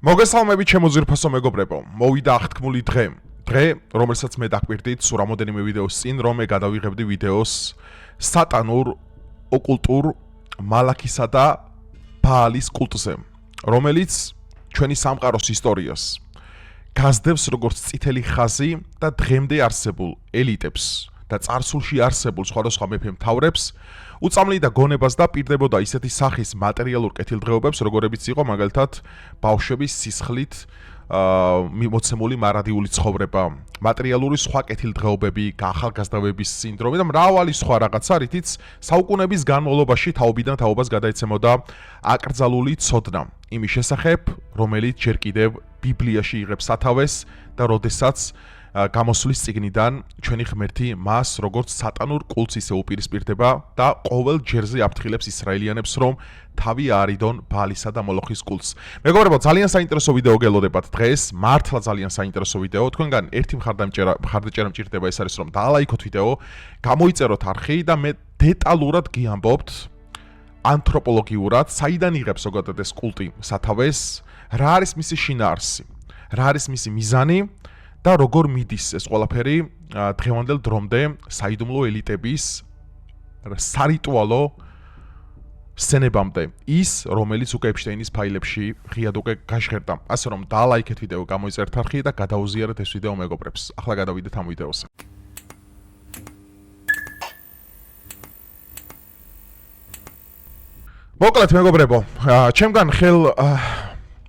მოგესალმებით ჩემო ძვირფასო მეგობრებო. მოვიდა აღთქმული დღე, რომელსაც მე დაგვირდით სულ რამოდენიმე ვიდეოს წინ, რომ მე გადავიღებდი ვიდეოს სატანურ, ოკულტურ, მალაქისა და ბაალის კულტზე, რომელიც ჩვენი სამყაროს ისტორიას გაზდევს როგორც წითელი ხაზი და დღემდე არსებულ ელიტებს და წარსულში არსებულ სხვადასხვა მეფე-მთავრებს უწამლი და გონებას და პირდებოდა ისეთი სახის მატერიალურ კეთილდღეობებს, როგორებიც იყო მაგალითად ბავშვების სისხლით მოცემული მარადიული ცხოვრება, მატერიალური სხვა კეთილდღეობები, ახალგაზრდების სინდრომი და მრავალი სხვა რაღაცა, რითიც საუკუნეების განმავლობაში თაობიდან თაობას გადაეცემოდა აკრძალული ცოდნა იმის შესახებ, რომელიც ჯერ კიდევ ბიბლიაში იღებს სათავეს და როდესაც გამოსვლის წიგნიდან ჩვენი ღმერთი მას როგორც სატანურ კულტს ისე უპირისპირდება და ყოველ ჯერზე აფრთხილებს ისრაელიანებს, რომ თავი აარიდონ ბაალისა და მოლოხის კულტს. მეგობრებო, ძალიან საინტერესო ვიდეო გელოდებათ დღეს, მართლა ძალიან საინტერესო ვიდეო. თქვენგან ერთი მხარდაჭერა მჭირდება, ეს არის რომ დაალაიქოთ ვიდეო, გამოიწეროთ არხი და მე დეტალურად გიამბობთ ანთროპოლოგიურად, საიდან იღებს ზოგადად ეს კულტი სათავეს, რა არის მისი შინაარსი, რა არის მისი მიზანი და როგორ მიდის ეს ყველაფერი დღევანდელ დრომდე საიდუმლო ელიტების სარიტუალო სცენებამდე, ის რომელიც უკვე ეპშტეინის ფაილებში ღიად უკვე გაჟღერდა. ასე რომ დაალაიქეთ ვიდეო, გამოიწერთ არხი და გადაუზიარეთ ეს ვიდეო მეგობრებს. ახლა გადავიდეთ ამ ვიდეოზე. მოკლედ მეგობრებო, ჩემგან ხელ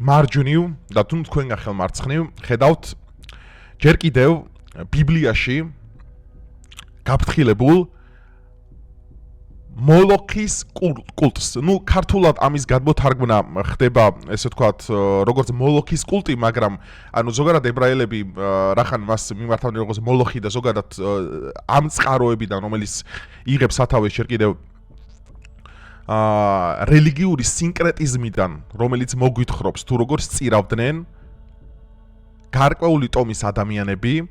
მარჯვნივ და თუ თქვენგან ხელ მარცხნივ ხედავთ ჯერ კიდევ ბიბლიაში გაფრთხილებულ მოლოქის კულტს. ქართულად ამის გადმოთარგმნა ხდება, ესე ვთქვათ, როგორც მოლოქის კულტი, მაგრამ ზოგადად ებრაელები რახან მას მიმართავდნენ როგორც მოლოხი და ზოგადად ამ წყაროებიდან, რომელიც იღებს სათავეს ჯერ კიდევ რელიგიური სინკრეტიზმიდან, რომელიც მოგვითხრობს თუ როგორ სწირავდნენ გარკვეული ტომის ადამიანები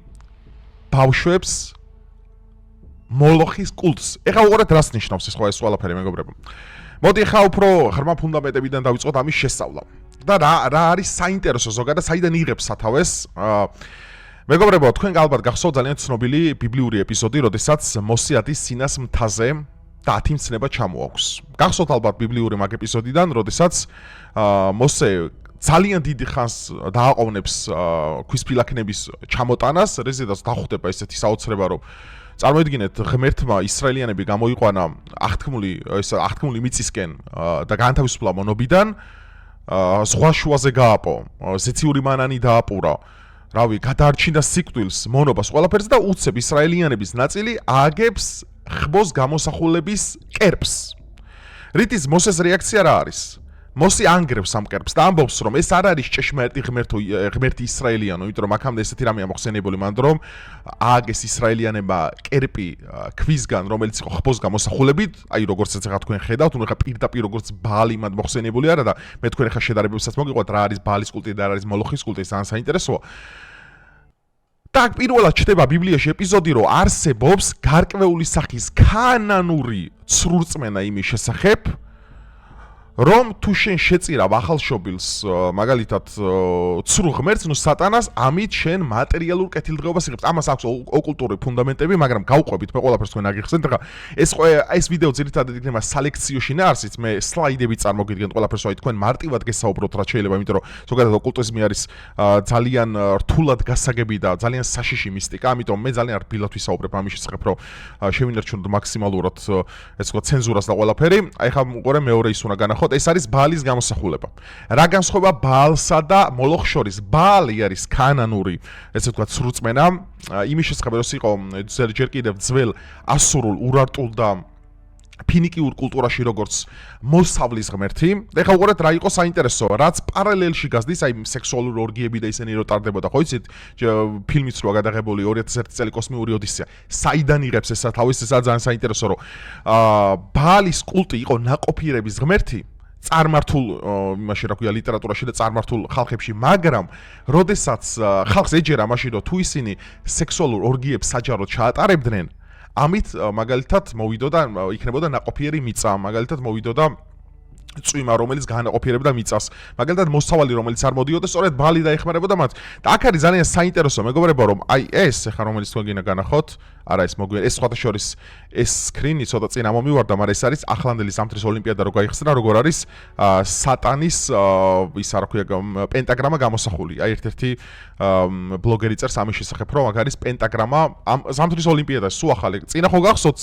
ბავშვებს მოლოხის კულტს. ეხლა უყურეთ რას ნიშნავს ეს ყველაფერი მეგობრებო. მოდი ახლა უფრო ღრმა ფუნდამენტებიდან დავიწყოთ ამის შესწავლა. და რა არის საინტერესო ზოგადად საიდან იღებს სათავეს? მეგობრებო, თქვენ ალბათ გახსოვთ ძალიან ცნობილი ბიბლიური ეპიზოდი, როდესაც მოსიადის სინას მთაზე და 10 მცნება ჩამოაქვს. გახსოვთ ალბათ ბიბლიური მაგ ეპიზოდიდან, როდესაც მოსე ძალიან დიდი ხანს დააყოვნებს ქვისფილაქნების ჩამოტანას, რეზედაც დახვდება ესეთი საოცრება, რომ წარმოიდგინეთ, ღმერთმა ისრაელიანები გამოიყვანა აღთქმული მიწისკენ და განთავისუფლა მონობიდან, ზღვა შუაზე გააპო, ზეციური მანანი დააპურა, რავი, გადაარჩინა სიკვდილს, მონობას, ყველაფერს და უცებ ისრაელიანების ნაწილი ააგებს ხბოს გამოსახულების კერპს. რითიც მოსეს რეაქცია რა არის? მოსი ანგრევს ამ კერპს და ამბობს, რომ ეს არ არის ჭეშმარიტი ღმერთი ისრაელიანო, იმიტომ რომ აქამდე ესეთი რამეა მოხსენებული მანდ, რომ ააგეს ისრაელიანებმა კერპი ქვისგან, რომელიც იყო ხბოს გამოსახულებით, აი როგორცაც ახლა თქვენ ხედავთ, ახლა პირდაპირ როგორც ბაალი მანდ მოხსენებული არა და მე თქვენ ახლა შედარებებსაც მოგიყვათ, რა არის ბაალის კულტი და რა არის მოლოხის კულტი, ეს ძალიან საინტერესოა. და პირველად ჩდება ბიბლიაში ეპიზოდი, რომ არსებობს გარკვეული სახის ქანანური ცრურწმენა იმის შესახებ, რომ თუ შენ შეწირავ ახალშობილს, მაგალითად ცრუ ღმერთს, სატანას, ამით შენ მატერიალურ კეთილდღეობას იღებს. ამას აქვს ოკულტური ფუნდამენტები, მაგრამ გავყვებით, მე ყველაფერს თქვენ აგიხსენთ. ახლა ეს ვიდეო ძირითადად იქნება სალექციო შინაარსით, მე სლაიდები წარმოგიდგენთ ყველაფერს, აი თქვენ მარტივად გესაუბროთ რა შეიძლება, იმიტომ რომ ზოგადად ოკულტიზმი არის ძალიან რთულად გასაგები და ძალიან საშიში მისტიკა, ამიტომ მე ძალიან რბილად ვისაუბრებ ამის შესახებ, რომ შევინარჩუნოთ მაქსიმალურად ეს თქვა ცენზურას და ყველაფერი. აი ხა უყურე მეორე ის უნდა განახოთ. ეს არის ბაალის გამოსახულება. რა განსხვავება ბაალსა და მოლოხს შორის? ბაალი არის ქანანური, ესე ვთქვათ, სრუწმენა, იმის შესახებ, რომ იყო ჯერ კიდევ ძველ ასურულ, ურარტულ და ფინიკიურ კულტურაში როგორც მოსავლის ღმერთი. ეხლა უყურეთ რა იყო საინტერესო, რაც პარალელში გასდის, აი სექსუალური ორგიები და ისინი რო ტარდებოდა, ხო იცით, ფილმიც როა გადაღებული 2001 წელი კოსმიური ოდისეა. საიდან იღებს ეს სათავეს? ესაა ძალიან საინტერესო, რომ ბაალის კულტი იყო ნაყოფიერების ღმერთი, წარმართულ იმაში რა ქვია ლიტერატურაში და წარმართულ ხალხებში, მაგრამ როდესაც ხალხს ეჯერა მაშინ რომ თუ ისინი სექსუალურ ორგიებს საჯაროდ ჩაატარებდნენ, ამით მაგალითად მოვიდოდა იქნებოდა ნაყოფიერი მიწა, მაგალითად მოვიდოდა წვიმა, რომელიც განაყოფიერებდა მიწას. მაგალითად, მოსავალი, რომელიც არ მოდიოდა, სწორედ ბალი დაეხმარებოდა მათ. და აქ არის ძალიან საინტერესო, მეგობრებო, რომ აი ეს, ახლა რომელიც თქვენ გინდა განახოთ, არა ეს მოგვიერ, ეს სხვათა შორის ეს სკრინი ცოტა წინ ამომივარდა, მაგრამ ეს არის ახლანდელი ზამთრის ოლიმპიადა, რო გაიხსნა, როგორ არის სატანის ის რა ქვია, პენტაგრამა გამოსახული. აი ერთ-ერთი ბლოგერი წერს ამის შესახებ, რომ აქ არის პენტაგრამა ამ ზამთრის ოლიმპიადაში, სულ ახალი. წინა ხო გახსოვთ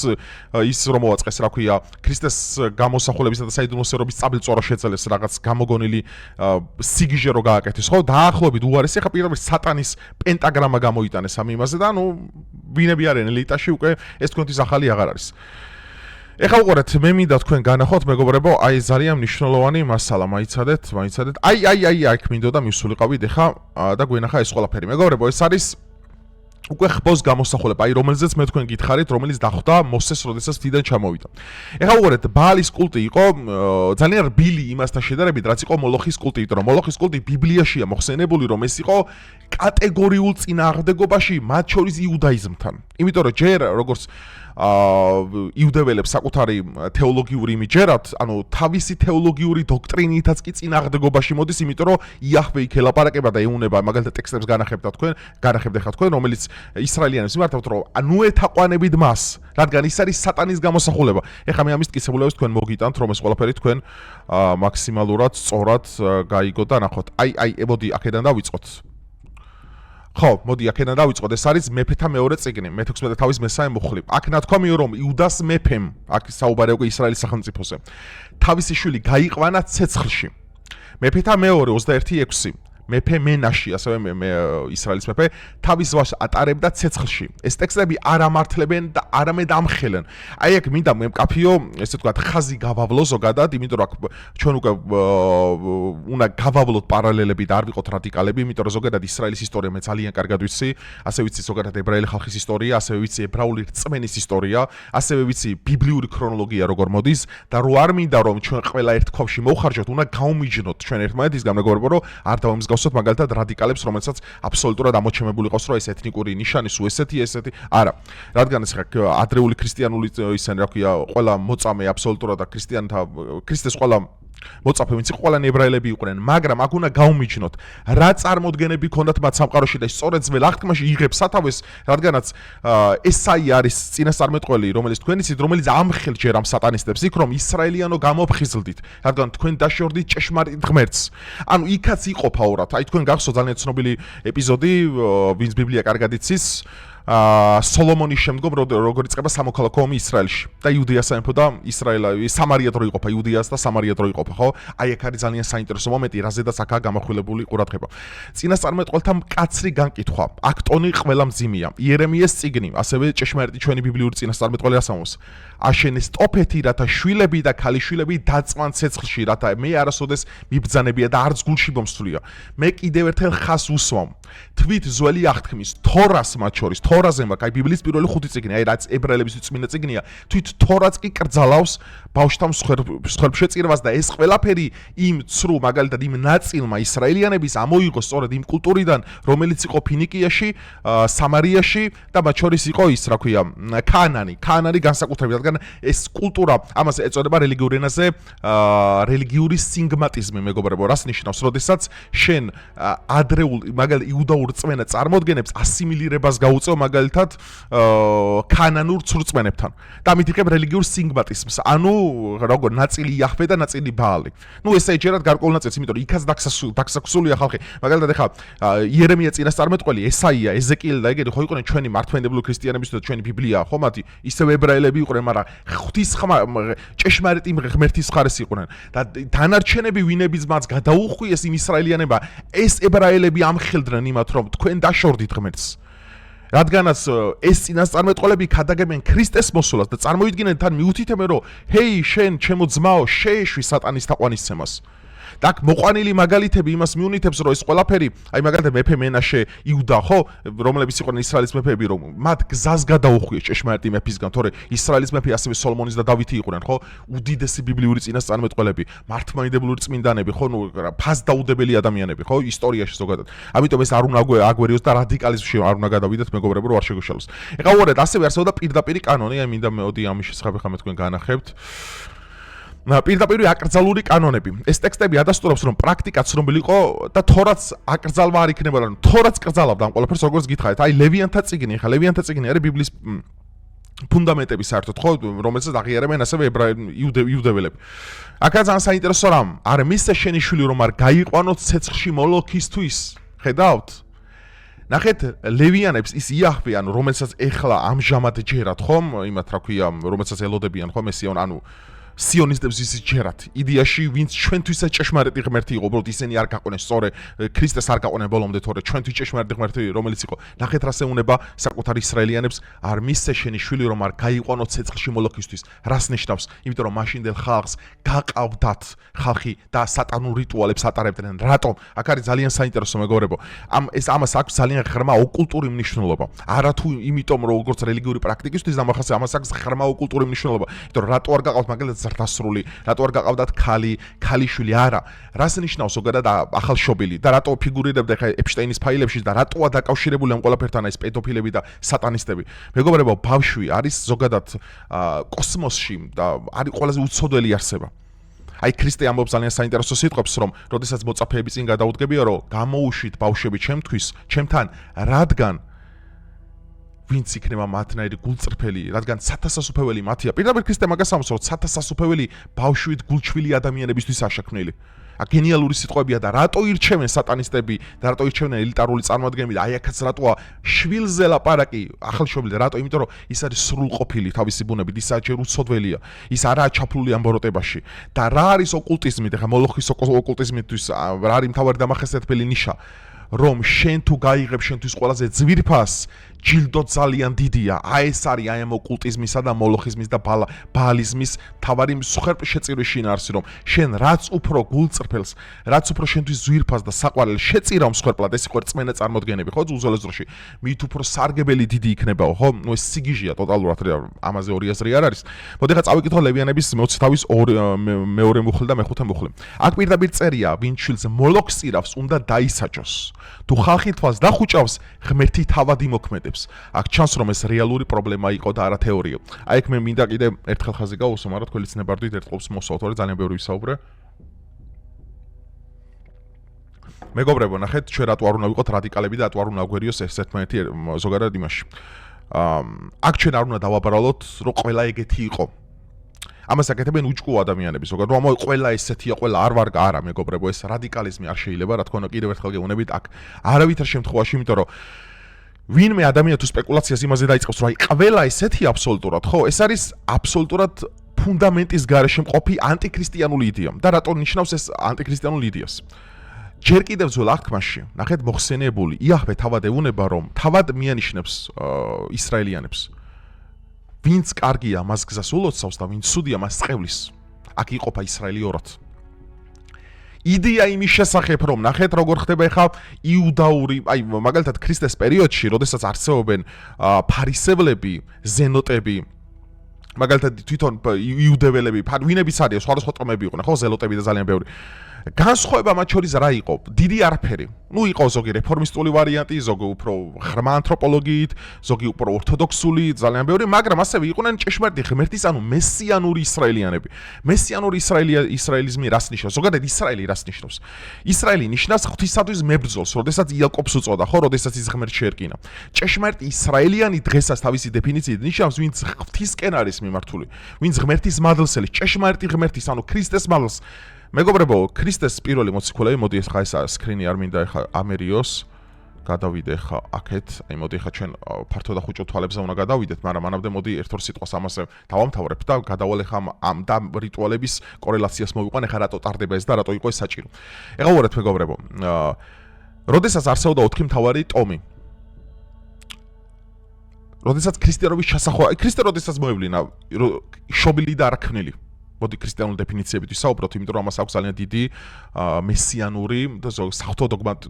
ის რომ მოაწყეს, რა ქვია, ქრისტეს გამოსახულებისა და საიდუმლოსერობის წაბილწვარო შეძლეს რაღაც გამოგონილი სიგიჟე რო გააკეთეს, ხო? დაახლოებით უარესი, ახლა პირდაპირ სატანის პენტაგრამა გამოიტანეს ამ იმაზე და ანუ ვინები არიან ელიტაში უკვე ეს თქვენთვის ახალი აღარ არის. ეხლა უყურეთ, მე მინდა თქვენ განახოთ, მეგობრებო, აი ძალიან მნიშვნელოვანი მასალა, მაიცადეთ. აი, აქ მინდოდა მივსულიყავით ეხლა და გვენახა ეს ყველაფერი. მეგობრებო, ეს არის უკვე ხბოს გამოსახულება, აი რომელზეც მე თქვენ გითხარით, რომელიც დახვდა მოსეს, როდესაც თიდან ჩამოვიდა. ეხლა უყურეთ, ბაალის კულტი იყო ძალიან რბილი იმასთან შედარებით, რაც იყო მოლოხის კულტი, იმიტომ რომ მოლოხის კულტი ბიბლიაშია მოხსენებული, რომ ეს იყო კატეგორიულ წინააღმდეგობაში მათ შორის იუდაიზმთან. იმიტომ რომ ჯერ როგორც იუდეველებს საკუთარი თეოლოგიური იმიჯერათ, ანუ თავისი თეოლოგიური დოქტრინითაც კი წინააღმდეგობაში მოდის, იმიტომ რომ იაჰვე იქ ელაპარაკება და ეუნება, მაგალითად ტექსტებს განახებთ ხა თქვენ, რომელიც ისრაელიანებს მიმართავთ, რომ ნუ ეთაყვანებით მას, რადგან ის არის სატანის გამოსახულება. ეხლა მე ამის ტკიცებულებას თქვენ მოგიტანთ, რომ ეს ყველაფერი თქვენ მაქსიმალურად სწორად გაიგოთ და ნახოთ. აი, მოდი აქედან დავიწყოთ. ხო, მოდი აქედან დავიწყოთ. ეს არის მეფეთა მეორე წიგნი, მე-16 თავის მესამე მუხლი. აქ ნათქვამია, რომ იუდას მეფემ, აქ საუბარია უკვე ისრაელის სახელმწიფოზე, თავისი შვილი გაიყვანა ცეცხლში. მეფეთა მეორე 21:6. მეფე მენაში, ასევე ისრაელის მეფე, თავის ვაჟს ატარებდა ცეცხლში. ეს ტექსტები არ ამართლებენ და არამედ ამხელენ. აი აქ მინდა მემკაფიო, ესე ვთქვათ, ხაზი გავავლო ზოგადად, იმიტომ რომ აქ ჩვენ უკვე უნდა გავავლოთ პარალელები და არ ვიყოთ რადიკალები, იმიტომ რომ ზოგადად ისრაელის ისტორია მე ძალიან კარგად ვიცი, ასევე ვიცი ზოგადად ებრაელი ხალხის ისტორია, ასევე ვიცი ებრაული რწმენის ისტორია, ასევე ვიცი ბიბლიური ქრონოლოგია როგორ მოდის და რო არ მინდა რომ ჩვენ ყველა ერთ ქვაში მოვხარჯოთ, უნდა გავმიჯნოთ ჩვენ ერთმანეთისგან, მეგობრებო, რომ არ დავამსგავსოთ მაგალითად რადიკალებს, რომელსაც აბსოლუტურად ამოჩემებული ყავს, რომ ეს ეთნიკური ნიშანი, სულ ესეთი, არა. რადგან ეს ადრეული ქრისტიანული ისინი რა ქვია, ყველა მოწამე აბსოლუტურად და ქრისტეს ყველა მოწაფე, ვინც ყველანი ებრაელები იყვნენ, მაგრამ აქ უნდა გავმიჯნოთ, რა წარმოდგენები ქონდათ მათ სამყაროში და სწორედ ძველ აღთქმაში იღებს სათავეს, რადგანაც ესაი არის წინასწარმეტყველი, რომელიც თქვენ იცით, რომელიც ამხელს ჯერ ამ სატანისტებს იქ, რომ ისრაელიანო გამოფხიზლდით, რადგან თქვენ დაშორდით ჭეშმარიტ ღმერთს. ანუ იქაც იყოფა ორად. აი თქვენ გახსოვთ ძალიან ცნობილი ეპიზოდი, ვინც ბიბლია კარგად იცის, სოლომონის შემდგომ როგორ იწყება სამოქალაქო ომი ისრაელში და იუდეა სამეფო და სამარია დრო იყოფა, იუდეას და სამარია დრო იყოფა, ხო? აი აქ არის ძალიან საინტერესო მომენტი, რაზედაც აქაა გამახვილებული ყურადღება. წინასწარმეტყველთა მკაცრი განკითხვა, აქ ტონი ყველა მძიმეა. იერემიას წიგნი, ასევე ჭეშმარიტი ჩვენი ბიბლიური წინასწარმეტყველი ასამოს. აშენეს ტოფეთი, რათა შვილები და ქალიშვილები დაწვან ცეცხლში, რათა მე არასოდეს მიბრძანებია და არც გულში მომსვლია. მე კიდევ ერთხელ ხას უსვამ. თვით ძველი აღთქმის თორას მათ შორის თორაზე მაქვს, აი ბიბლიის პირველი 5 წიგნი, აი რაც ებრაელების წმინდა წიგნია, თვით თორაც კი კრძალავს ბავშვთა მსხვერპლშეწირებას და ეს ყველაფერი იმ ცრუ, მაგალითად იმ ნაწილმა ისრაელიანების ამოიღო სწორედ იმ კულტურიდან, რომელიც იყო ფინიკიაში, სამარიაში და მათ შორის იყო ის, რა ქვია, ქაანანი განსაკუთრებით, რადგან ეს კულტურა, ამას ეწოდება რელიგიურ ენაზე რელიგიური სინგმატიზმი, მეგობრებო, რას ნიშნავს, როდესაც შენ ადრეულ, მაგალითად იუდაურ რწმენა წარმოადგენებს ასიმილირებას გაუწევ მაგალითად ქაანანურ ცრუწმენებთან და ამით იღებ რელიგიურ სინგმატიზმს, ანუ როგორ ნაწილი იაჰვე და ნაწილი ბაალი. ნუ ესე ეჯერათ გარკვეულ ნაწილს, იმიტომ რომ იქაც დაქსაქსულია ხალხი. მაგალითად ეხა იერემია წინასწარმეტყველი, ესაია, ეზეკიელი და ეგეთი ხო იყვნენ ჩვენი მართლმადიდებლური ქრისტიანების და ჩვენი ბიბლია, ხო მათი ისევ ებრაელები იყვნენ, მაგრამ ღვთის ჭეშმარიტი ღმერთის მხარეს იყვნენ და დანარჩენები ვინებიც მას გადაუხვიეს იმ ისრაელიანებმა, ეს ებრაელები ამხელდნენ იმათ, რომ თქვენ დაშორდით ღმერთს. რადგანაც ეს წინასწარმეტყველები ქადაგებენ ქრისტეს მოსულას და წარმოიდგინენ თან მიუთითებენ, რომ ჰეი, შენ ჩემო ძმაო, შეეშვი სატანის თაყვანისცემას. და აქ მოყვანილი მაგალითები იმას მიუნითებს, რომ ეს ყველაფერი, აი მაგალითად მეფე მენაშე იუდა, ხო, რომლებიც იყვნენ ისრაელის მეფეები, რომ მათ გზას გადაუხვიეს ჭეშმარიტი მეფისგან, თორე ისრაელის მეფე ასევე სოლომონის და დავითი იყვნენ, ხო, უდიდესი ბიბლიური წინასწარმეტყველები, მართლმადიდებლური წმინდანები, ხო, ნუ ფასდაუდებელი ადამიანები, ხო, ისტორიაში ზოგადად. ამიტომ ეს არ უნდა აგვერიოს და რადიკალიზმში არ უნდა გადავიდეთ, მეგობრებო, რომ არ შეგუშალოს. ეხლა უყურეთ, ასევე არსებობდა პირდაპირი კანონი, აი მინდა მეოდი ამის შესახებ ხა მე თქვენ განახებთ. პირდაპირ აკრძალული კანონები. ეს ტექსტები ადასტურებს, რომ პრაქტიკა ცნობილი იყო და თორაც აკრძალვა არ იქნება, რომ თორაც კრძალავდა ამ ყველაფერს, როგორც გითხარით. აი ლევიანთა წიგნი, ხა ლევიანთა წიგნი არის ბიბლის ფუნდამენტები საერთოდ, ხო, რომელსაც აღიარებენ ასევე იუდეველები. აქაც ძალიან საინტერესო რამ, არ მისცა შენი შვილი რომ არ გაიყვანოთ ცეცხლში მოლოქისთვის. ხედავთ? ნახეთ ლევიანებს ის იაჰვე, ანუ რომელსაც ეხლა ამჟამად ჯერათ, ხომ, იმათ რა ქვია, რომელსაც ელოდებიან, ხო, მესიონ, ანუ სიონისტებს ის ჯერათ. იდეაში ვინც ჩვენთვისაც ჭეშმარიტი ღმერთი იყო, უბრალოდ ისინი არ გაყვნენ სწორე ქრისტეს არ გაყვნენ ბოლომდე, თორე ჩვენთვის ჭეშმარიტი ღმერთი რომელიც იყო. ნახეთ რა შეუნება საკუთარ ისრაელიანებს, არ მისცე შენი შვილი რომ არ გაიყვანოთ ცეცხლში მოლოქისთვის. რას ნიშნავს? იმიტომ რომ მაშინდელ ხალხს გაყავდათ ხალხი და სატანურ რიტუალებს ატარებდნენ. რატომ? აქ არის ძალიან საინტერესო მეგობრებო. ამას აქვს ძალიან ღრმა ოკულტური მნიშვნელობა. არა თუ იმიტომ რომ როგორც რელიგიური პრაქტიკისთვის დამახასიათებელია, ამას აქვს ღრმა ოკულტური მნიშვნელობა. იმიტომ რომ რატო არ გაყავთ მაგალითად ზრდასრული, რატო არ გაყავდათ ქალიშვილი, არა. რას ნიშნავს ზოგადად ახალშობილი და რატო ფიგურირებდა ხა ეპშტეინის ფაილებში და რატოა დაკავშირებული ამ ყველაფერთან ეს პედოფილები და სატანისტები. მეგობრებო, ბავშვი არის ზოგადად კოსმოსში და არის ყველაზე უცოდველი არსება. აი ქრისტე ამბობს ძალიან საინტერესო სიტყვებს, რომ როდესაც მოწაფეები წინ გადაუდგებია, რომ გამოუშვით ბავშვები ჩემთან, რადგან ვინც იქნება მათნაირი გულწრფელი, რადგან სათასასუფეველი მათია. პირდაპირ ქრისტე მაგას ამბობს, რომ სათასასუფეველი ბავშვით გულჩვილი ადამიანებისთვის აღშაქმნილი. გენიალური სიტყვებია და რატო ირჩევენ სატანისტები და რატო ირჩევენ ელიტარული წარმოადგენლები და აი აქაც რატოა შვილზე ლაპარაკი ახალშობილი, რატო? იმიტომ რომ ის არის სრულყოფილი თავისი ბუნებით, ის ჯერ უცოდველია, ის არაა ჩაფლული ამ ბოროტებაში. და რა არის ოკულტიზმი? ხა მოლოხის ოკულტიზმისთვის რა არის მთავარი დამახასიათებელი ნიშა? რომ შენ თუ გაიღებ შენთვის ყველაზე ძვირფას, ჯილდო ძალიან დიდია. აი ეს არის აი ამ ოკულტიზმისა და მოლოხიზმის და ბაალიზმის თავარი მსხვერპლშეწირვის შინაარსი, რომ შენ რაც უფრო გულწრფელს, რაც უფრო შენთვის ძვირფას და საყვარელ შეწირავ მსხვერპლად, ეს იყო რწმენა წარმოდგენები, ხო, უძველეს დროში. მით უფრო სარგებელი დიდი იქნებაო, ხო? ნუ ეს სიგიჟია ტოტალურად, ამაზე ორი აზრი არ არის. მოდი ხა წავიკითხო ლევიანების 20 თავის მეორე მუხლი და მეხუთე მუხლი. აქ პირდაპირ წერია, ვინ შვილს მოლოქს ირავს, უნდა დაისაჯოს. თუ ხალხი თვალს დახუჭავს, ღმერთი თავად იმოქმედებს. აქ ჩანს რომ ეს რეალური პრობლემა იყო და არა თეორია. აი ეგ მე მინდა კიდე ერთხელ ხაზი გავუსვა, მაგრამ თქვენი ცნებარდით ერთყოფს მოსვავ, თორე ძალიან ბევრი ვისაუბრე. მეგობრებო, ნახეთ, ჩვენ რატო არ უნდა ვიყოთ რადიკალები და რატო არ უნდა გვერიოს ერთმანეთი ზოგადად იმაში. აქ ჩვენ არ უნდა დავაბრალოთ, რომ ყველა ეგეთი იყო. ამას აკეთებენ უჭკუო ადამიანები, ზოგადად რომ ყველა ესეთია, ყველა არ ვარ, არა, მეგობრებო, ეს რადიკალიზმი არ შეიძლება, რა თქმა უნდა, კიდევ ერთხელ გეუბნებით, აქ არავითარ შემთხვევაში, იმიტომ რომ ვინმე ადამიანი თუ სპეკულაციას იმაზე დაიწყებს, რომ აი ყველა ესეთი აბსოლუტურად, ხო, ეს არის აბსოლუტურად ფუნდამენტის გარეშე მყოფი ანტიქრისტიანული იდეა. და რატო ნიშნავს ეს ანტიქრისტიანული იდეას? ჯერ კიდევ ძველ აღთქმაში, ნახეთ, მოხსენებული იაჰვე თავად ეუბნება, რომ თავად მიანიშნებს ისრაელიანებს. ვინც კარგია, მას გზას ულოცავს და ვინც ცუდია, მას წევლის. აქ იყოფა ისრაელი ორად. იდეა იმის შესახებ, რომ ნახეთ როგორ ხდება ახლა იუდაური, აი მაგალითად ქრისტეს პერიოდში, როდესაც არსებობენ ფარისევლები, ზენოტები, მაგალითად თვითონ იუდეველები, ვინებიც არიან, სხვადასხვა ტომები იყვნენ, ხო, ზელოტები და ძალიან ბევრი. განსხვავება მათ შორის რა იყო? დიდი არაფერი. ნუ იყო ზოგი რეფორმისტული ვარიანტი, ზოგი უფრო ღრმა ანთროპოლოგიით, ზოგი უფრო ორთოდოქსული, ძალიან ბევრი, მაგრამ ასევე იყვნენ ჭეშმარიტი ღმერთის, ანუ მესიანური ისრაელიანები. მესიანური ისრაელიზმი რას ნიშნავს? ზოგადად ისრაელი რას ნიშნავს? ისრაელი ნიშნავს ღვთისათვის მებრძოლს, როდესაც იაკობს უწოდა, ხო, როდესაც ის ღმერთს შეერკინა. ჭეშმარიტი ისრაელიანი დღესაც თავისი დეფინიციით ნიშნავს, ვინც ღვთისკენ არის მიმართული, ვინც ღმერთის მადლსელი, ჭეშმარიტი ღმერთის, ანუ ქრისტეს მადლს. მეგობრებო, ქრისტეს პირველი მოციქულები, მოდი ხა ეს სკრინი არ მინდა ხა ამერიოს გადავიდე ხა აქეთ, აი მოდი ხა ჩვენ ფართო და ხუჭო თვალებზე უნდა გადავიდეთ, მაგრამ მანამდე მოდი ერთ-ორ სიტყვას ამაზე დავამთავრებ და გადავალე ხა ამ და რიტუალების კორელაციას მოვიყვანე ხა რატო ტარდება ეს და რატო იყო ეს საჭირო. ეხლა უყურეთ მეგობრებო, როდესაც არსებობდა 4 მთავარი ტომი, როდესაც ქრისტიანობის ჩასახვა, ქრისტე როდესაც მოევლინა შობილი და არაქნილი. მოდი ქრისტიანული დეფინიციებით ვისაუბროთ, იმიტომ რომ ამას აქვს ძალიან დიდი მესიანური და საღვთო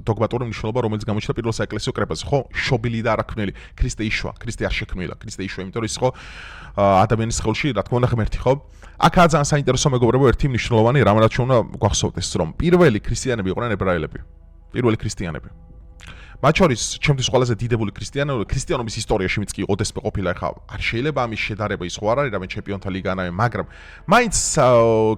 დოგმატური მნიშვნელობა, რომელიც გამოჩნდა პირველ საეკლესიო კრებაზე, ხო? შობილი და არაქნელი. ქრისტე იშვა, ქრისტე არ შექმნილა, ქრისტე იშვა, იმიტომ რომ ის ხო ადამიანის ხელში, რა თქმა უნდა, ღმერთი, ხო? აქაა ძალიან საინტერესო მეგობრებო, ერთი მნიშვნელოვანი რამ რაც უნდა გვახსოვდეს, რომ პირველი ქრისტიანები იყვნენ ებრაელები. პირველი ქრისტიანები. მათ შორის ჩემთვის ყველაზე დიდებული ქრისტიანობის ისტორიაში ვინც კი იყო დესპე ყოფილა ხა არ შეიძლება ამის შედარება ის ხო არ არის რამე ჩემპიონთა ლიგანავე მაგრამ მაინც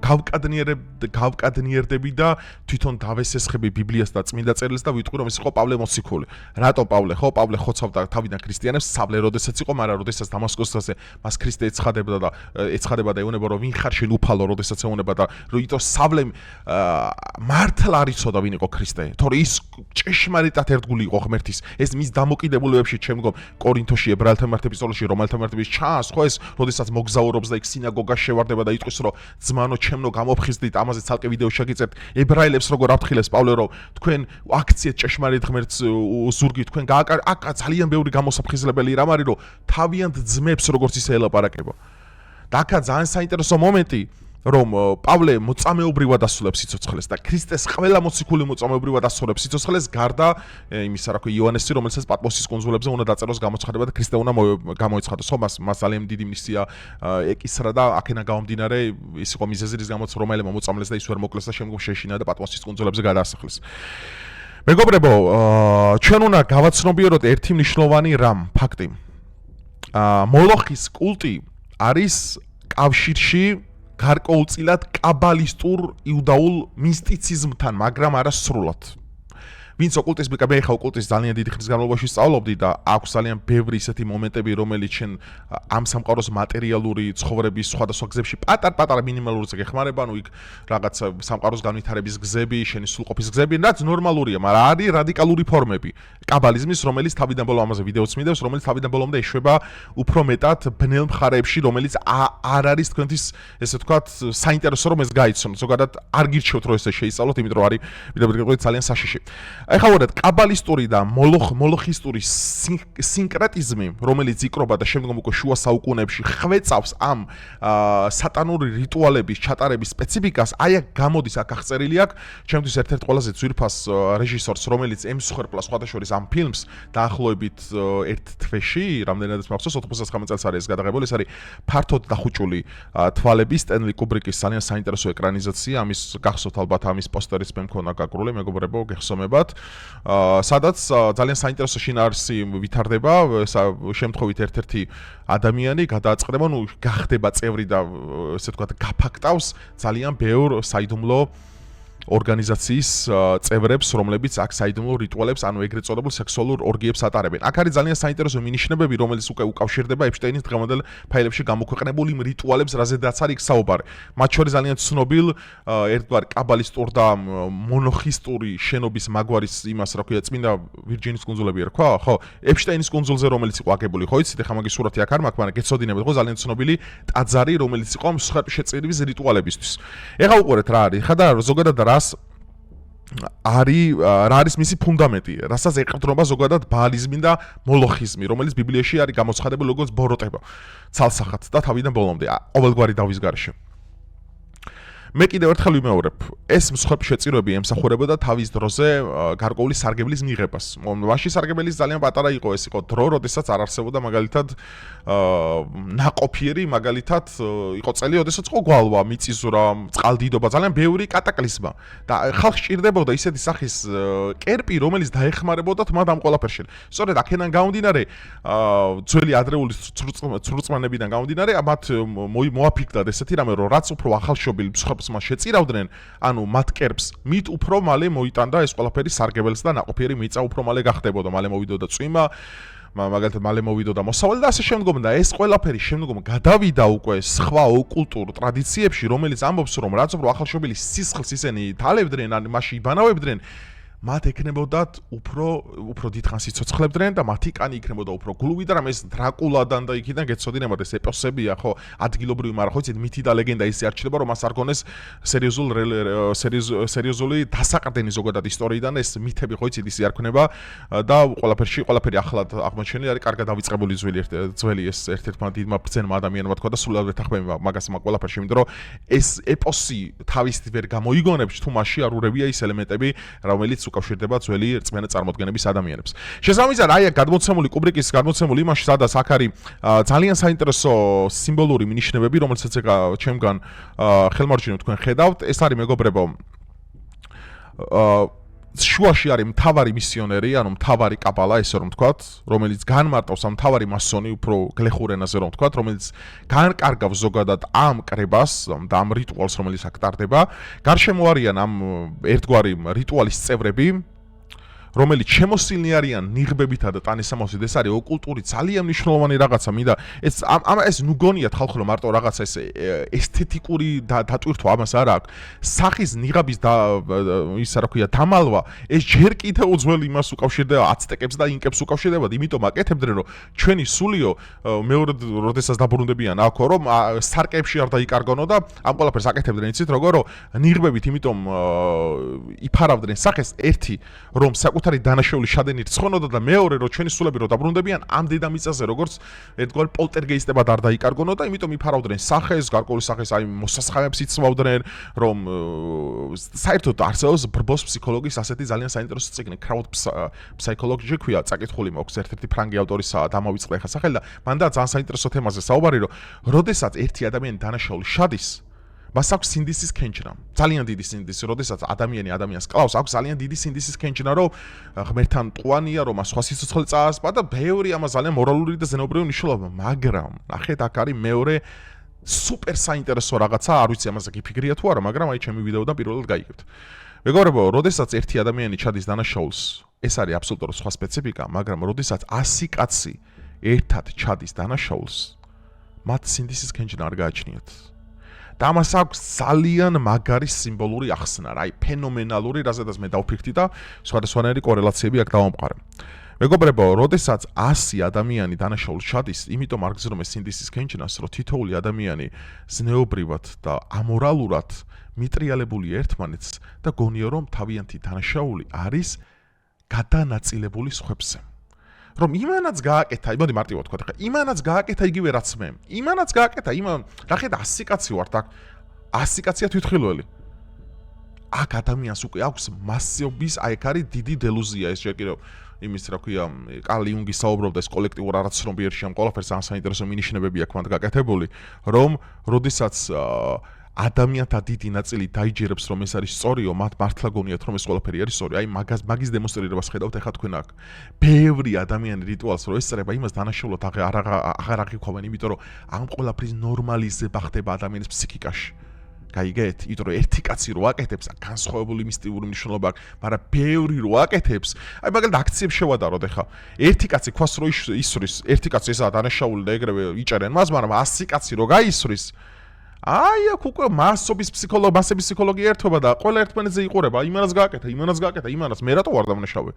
გავკადნიერდები და თვითონ დავესესხები ბიბლიას და წმინდა წერილს და ვიტყვი რომ ეს იყო პავლე მოციქული რატო პავლე ხო პავლე ხოცავდა თავიდან ქრისტიანებს სავლე როდესაც იყო მაგრამ როდესაც დამასკოსზე მას ქრისტე ეცხადება და ეუბნება რომ ვინ ხარ შენ უფალო როდესაც ეუბნება და რომ იტო სავლე მართლა არ იცოდა ვინ იყო ქრისტე თორე ის ჭეშმარიტად ერთგული იყო ღმერთის ეს მის დამოკიდებულებებში ჩემგო კორინთოში ებრაელთა მიმართ ეპისტოლეში რომაელთა მიმართ ჩანს ხო ეს როდესაც მოგზაურობს და იქ სინაგოგას შევარდება და იტყვის რომ ძმანო ჩემნო გამოფხიზდით ამაზე ცალკე ვიდეო შეგიწევთ ებრაელებს როგორ აფრთხილებს პავლე რომ თქვენ აქციეთ ჭეშმარიტ ღმერთს ზურგით თქვენ აქ ძალიან ბევრი გამოსაფხიზლებელი რამ არის რომ თავიანთ ძმებს როგორც ისე ელაპარაკება და აქა ძალიან საინტერესო მომენტი რომ პავლე მოწამეობრივად ასრულებს სიცოცხლეს და ქრისტეს ყველა მოციქული მოწამეობრივად ასრულებს სიცოცხლეს გარდა იმისა რა ქვია იოანესი რომელსაც პატმოსის კუნძულებზე უნდა დაწეროს გამოცხადება და ქრისტე უნდა გამოეცხადოს ხო მას ძალიან დიდი მისია ეკისრა და აქენა გამომდინარე ის იყო მიზეზი რის გამოც რომაელებმა მოწამლეს და ის ვერ მოკლეს და შემდგომ შეშინა და პატმოსის კუნძულებზე გადაასახლეს მეგობრებო ჩვენ უნდა გავაცნობიეროთ ერთი მნიშვნელოვანი რამ ფაქტი მოლოხის კულტი არის კავშირში გარკვეულწილად კაბალისტურ იუდაულ მისტიციზმთან, მაგრამ არა სრულად. ვინც ოკულტიზმი, მე ხა ოკულტიზმის ძალიან დიდი ხნის განმავლობაში სწავლობდი და აქვს ძალიან ბევრი ისეთი მომენტები, რომელიც შენ ამ სამყაროს მატერიალური ცხოვრების სხვადასხვა გზებში პატარ-პატარა მინიმალურზე გეხმარება, ანუ იქ რაღაც სამყაროს განვითარების გზები, შენი სრულყოფის გზები, რაც ნორმალურია, მაგრამ არის რადიკალური ფორმები კაბალიზმის, რომელიც თავიდან ბოლო ამაზე ვიდეოც მიდევს, რომელიც თავიდან ბოლომდე ეშვება უფრო მეტად ბნელ მხარეებში, რომელიც არ არის თქვენთვის ესე ვთქვათ საინტერესო რომ ეს გაიცნოთ. ზოგადად არ გირჩევთ რომ ესე შეისწავლოთ, იმიტომ რომ არის ძალიან საშიში. ეხლა ვარդ კაბალისტური და მოლოხისტური სინკრეტიზმი, რომელიც იკრობა და შემდგომ უკვე შუა საუკუნეებში ხვეწავს ამ სატანური რიტუალების ჩატარების სპეციფიკას, აი აქ გამოდის აქ აღწერილი აქ, ჩემთვის ერთ-ერთ ყველაზე ძვირფას რეჟისორს, რომელიც ემსხვერპლა სხვადასხვა ამ ფილმს დაახლოებით ერთ თვეში, რამდენადაც მახსოვს 99 წელს არის გადაღებული, ეს არის ფართოდ დახუჭული თვალები სტენლი კუბრიკის ძალიან საინტერესო ეკრანიზაცია, ამის გახსოვთ ალბათ ამის პოსტერიც მე მქონა გაკრული, მეგობრებო, გეხსომებათ. სადაც ძალიან საინტერესო შინაარსი ვითარდება, შემთხვევით ერთ-ერთი ადამიანი გადააწყდება, ну გახდება წევრი და ესე ვთქვათ გაფაქტავს ძალიან ბევრ საიდუმლო ორგანიზაციის წევრებს, რომლებიც აქ საიდუმლო რიტუალებს, ანუ ეგრეთ წოდებულ სექსუალურ ორგიებს ატარებენ. აქ არის ძალიან საინტერესო მინიშნებები, რომელიც უკვე უკავშირდება ეპშტეინის დღევანდელ ფაილებში გამოქვეყნებულ იმ რიტუალებს, რაზედაც არის საუბარი. მათ შორის ძალიან ცნობილ ერთგვარი კაბალისტურ და მონოხისტური შენობის მაგვარის იმას, რა ქვია, წმინდა ვირჯინის კუნძულები ერქვა, ხო? ეპშტეინის კუნძულზე, რომელიც იყო აგებული, ხო იცით, ახლა მაგის სურათი აქ არ მაქვს, მაგრამ გეცოდინებთ, ხო, ძალიან ცნობილი ტაძარი, რომელიც იყო მსხვერპლშეწირვის რიტუალებისთვის. ეხლა უყურეთ რა არის. ხა და ზოგადად რა არის მისი ფუნდამენტი, რასაც ეყრდნობა ზოგადად ბაალიზმი და მოლოხიზმი, რომელიც ბიბლიაში არის გამოცხადებული როგორც ბოროტება, ცალსახად და თავიდან ბოლომდე, ყოველგვარი დავის გარეშე. მე კიდევ ერთხელ ვიმეორებ, ეს მსხვერპლშეწირვები ემსახურებოდა თავის დროზე გარკვეული სარგებლის მიღებას. მაშინ სარგებლის ძალიან პატარა იყო, ეს იყო დრო, როდესაც არ არსებობდა მაგალითად ნაყოფიერი, მაგალითად იყო წელი, როდესაც იყო გვალვა, მიწისძვრა, წყალდიდობა, ძალიან ბევრი კატაკლიზმა და ხალხს სჭირდებოდა ისეთი სახის კერპი, რომელიც დაეხმარებოდათ მათ ამ ყველაფერში. სწორედ აქედან გამომდინარე, ძველი ადრეული ცრუწმანებიდან გამომდინარე, მათ მოაფიქრდათ ესეთი რამე, რომ რაც უფრო ახალშობილი მსხვერპლს შეწირავდნენ, ანუ მათ კერპს, მით უფრო მალე მოიტანდა ეს ყველაფერი სარგებელს და ნაყოფიერი მიწა უფრო მალე გახდებოდა, მალე მოვიდოდა წვიმა, მაგალითად მალე მოვიდოდა მოსავალი და ასე შემდგომ და ეს ყველაფერი შემდგომ გადავიდა უკვე სხვა ოკულტურ ტრადიციებში, რომელიც ამბობს, რომ რაც უფრო ახალშობილი სისხლს ისინი თალებდნენ, ან მასში იბანავებდნენ, მათ ექნებოდათ უფრო დიდხანს იცოცხლებდნენ და მათი კანი იქნებოდა უფრო გლუვი და რამე ეს დრაკულადან და იქიდან გეცოდინებოდა ეს ეპოსებია, ხო, ადგილობრივი, მაგრამ ხო იცით, მითი და ლეგენდა ისე არჩდება, რომ მას არ გონეს სერიოზული დასაყრდენი ზოგადად ისტორიიდან ეს მითები, ხო იცით, ისე არ ქნება და ყველაფერი ახლად აღმოჩენილი არის, კარგად დავიწყებული ძველი ეს ერთ-ერთმა დიდმა ბრძენმა ადამიანმა თქვა და სულად ვეთახმები მაგას მაგ ყველაფერში, იმიტომ რომ ეს ეპოსი თავისით ვერ გამოიგონებს, თუ მასში არ ურევია ის ელემენტები, რომელიც უკავშირდება ძველი რწმენა წარმოდგენების ადამიანებს. შესაბამისად, აი აქ გადმოცემული კუბრიკის გადმოცემული იმაში, სადაც აქ არის ძალიან საინტერესო სიმბოლური მინიშნებები, რომელსაც ჩემგან ხელმარჯვნივ თქვენ ხედავთ, ეს არის მეგობრებო შუაში არის მთავარი მისიონერი, ანუ მთავარი კაბალა, ესე რომ ვთქვათ, რომელიც განმარტავს ამ მთავარი მასონი, უფრო გლეხურ ენაზე რომ ვთქვათ, რომელიც განკარგავს ზოგადად ამ კრებას და ამ რიტუალს, რომელიც აქ ტარდება. გარშემო არიან ამ ერთგვარი რიტუალის წევრები, რომელიც შემოსილნი არიან ნიღბებითა და ტანისამოსით, ეს არის ოკულტური ძალიან მნიშვნელოვანი რაღაცა, მინდა ეს ნუ გონიათ ხალხო რომ მარტო რაღაცა ეს ესთეტიკური დატვირთვა ამას არ აქვს. სახის ნიღაბის ისა რა ქვია დამალვა, ეს ჯერ კიდევ უძველი იმას უკავშირდება აცტეკებს და ინკებს უკავშირდებათ, იმიტომ აკეთებდნენ რომ ჩვენი სულიო მეორე როდესაც დაბრუნდებიან აქ რომ სარკეებში არ დაიკარგონო და ამ ყველაფერს აკეთებდნენ იცით როგორ რომ ნიღბებით, იმიტომ იფარავდნენ სახეს ერთი რომ საკუთარი დანაშაული შადენით ცხონოდა და მეორე რომ ჩვენი სულები რომ დაბრუნდებიან ამ დედამიწაზე როგორც ერთგვარ პოლტერგეისტებად არ დაიკარგონო და იმიტომ იფარავდნენ სახეს, გარკვეული სახეს აი მოსასხამებს იცმავდნენ, რომ საერთოდ არსებობს ბრბოს ფსიქოლოგიის ასეთი ძალიან საინტერესო წიგნი, crowd psychology ქვია, წაკითხული მაქვს ერთ-ერთი ფრანგი ავტორისა დამავიწყდა ხა სახელი და მანდა ძალიან საინტერესო თემაზე საუბარი, რომ როდესაც ერთი ადამიანი დანაშაული შადის მას აქვს სინდისის ქენჩნა. ძალიან დიდი სინდისი, როდესაც ადამიანს კლავს, აქვს ძალიან დიდი სინდისის ქენჩნა, რომ ღმერთთან მტყუანია, რომ მას სხვა სიცოცხლე წაასპა და ბევრი ამას ძალიან მორალური და ზენობრივი მნიშვნელობა, მაგრამ ნახეთ აქ არის მეორე სუპერ საინტერესო რაღაცა, არ ვიცი ამაზე გიფიქრია თუ არა, მაგრამ აი ჩემი ვიდეოდან პირველად გაიგებთ. მეგობრებო, როდესაც ერთი ადამიანი ჩადის დანაშაულს, ეს არის აბსოლუტურად სხვა სპეციფიკა, მაგრამ როდესაც 100 კაცი ერთად ჩადის დანაშაულს, მათ სინდისის ქენჩნა არ გააჩნიათ. და ამას აქვს ძალიან მაგარი სიმბოლური ახსნა, აი ფენომენალური, რაზედაც მე დავფიქრდი და სხვადასხვანაირი კორელაციები აქ დავამყარე. მეგობრებო, როდესაც 100 ადამიანი დანაშაულს ჩადის, იმიტომ არ გზნობ ეს სინდისის ქენჩნას, რომ თითოეული ადამიანი ზნეობრივად და ამორალურად მიტრიალებული ერთმანეთს და გონიო რომ თავიანთი დანაშაული არის გადანაწილებული სხვებზე. რომ იმანაც გააკეთა, მოდი მარტივად ვთქვა, იმანაც გააკეთა იგივე რაც მე. იმანაც გააკეთა, ნახეთ 100 კაცი ვართ აქ. 100 კაცია თვითხილველი. აქ ადამიანს უკვე აქვს მასობის, აი ეგ არის დიდი დელუზია ეს ჯერ კიდევ იმის რა ქვია, კარლ იუნგი საუბრობდა ეს კოლექტიურ არაცნობიერში ამ ყველაფერს ძალიან საინტერესო მინიშნებები აქვს მანდ გაკეთებული, რომ როდესაც ადამიანთა დიდი ნაწილი დაიჯერებს რომ ეს არის სწორიო, მათ მართლა გონიათ რომ ეს ყველაფერი არის სწორი. აი მაგის დემონსტრირებას ხედავთ ეხლა თქვენ აქ. ბევრი ადამიანი რიტუალს რო ესწრება, იმას დანაშაულად აღარ აღიქვამენ, იმიტომ რომ ამ ყველაფრის ნორმალიზება ხდება ადამიანის ფსიქიკაში. გაიგეთ? იმიტომ რომ ერთი კაცი რო აკეთებს, განსხვავებული მისტიური მნიშვნელობა აქვს, მაგრამ ბევრი რო აკეთებს, აი მაგალითად აქციებს შევადაროთ ეხლა. ერთი კაცი ქვას რო ისვრის, ერთი კაცი ესაა დანაშაული და ეგრევე იჭერენ მას, მაგრამ 100 კაცი რო გაისვრის, აი აქ უკვე მასების ფსიქოლოგია ერთობა და ყველა ერთმანეთზე იყურება, იმანაც გააკეთა, იმანაც მე რატო ვარ დამნაშავე?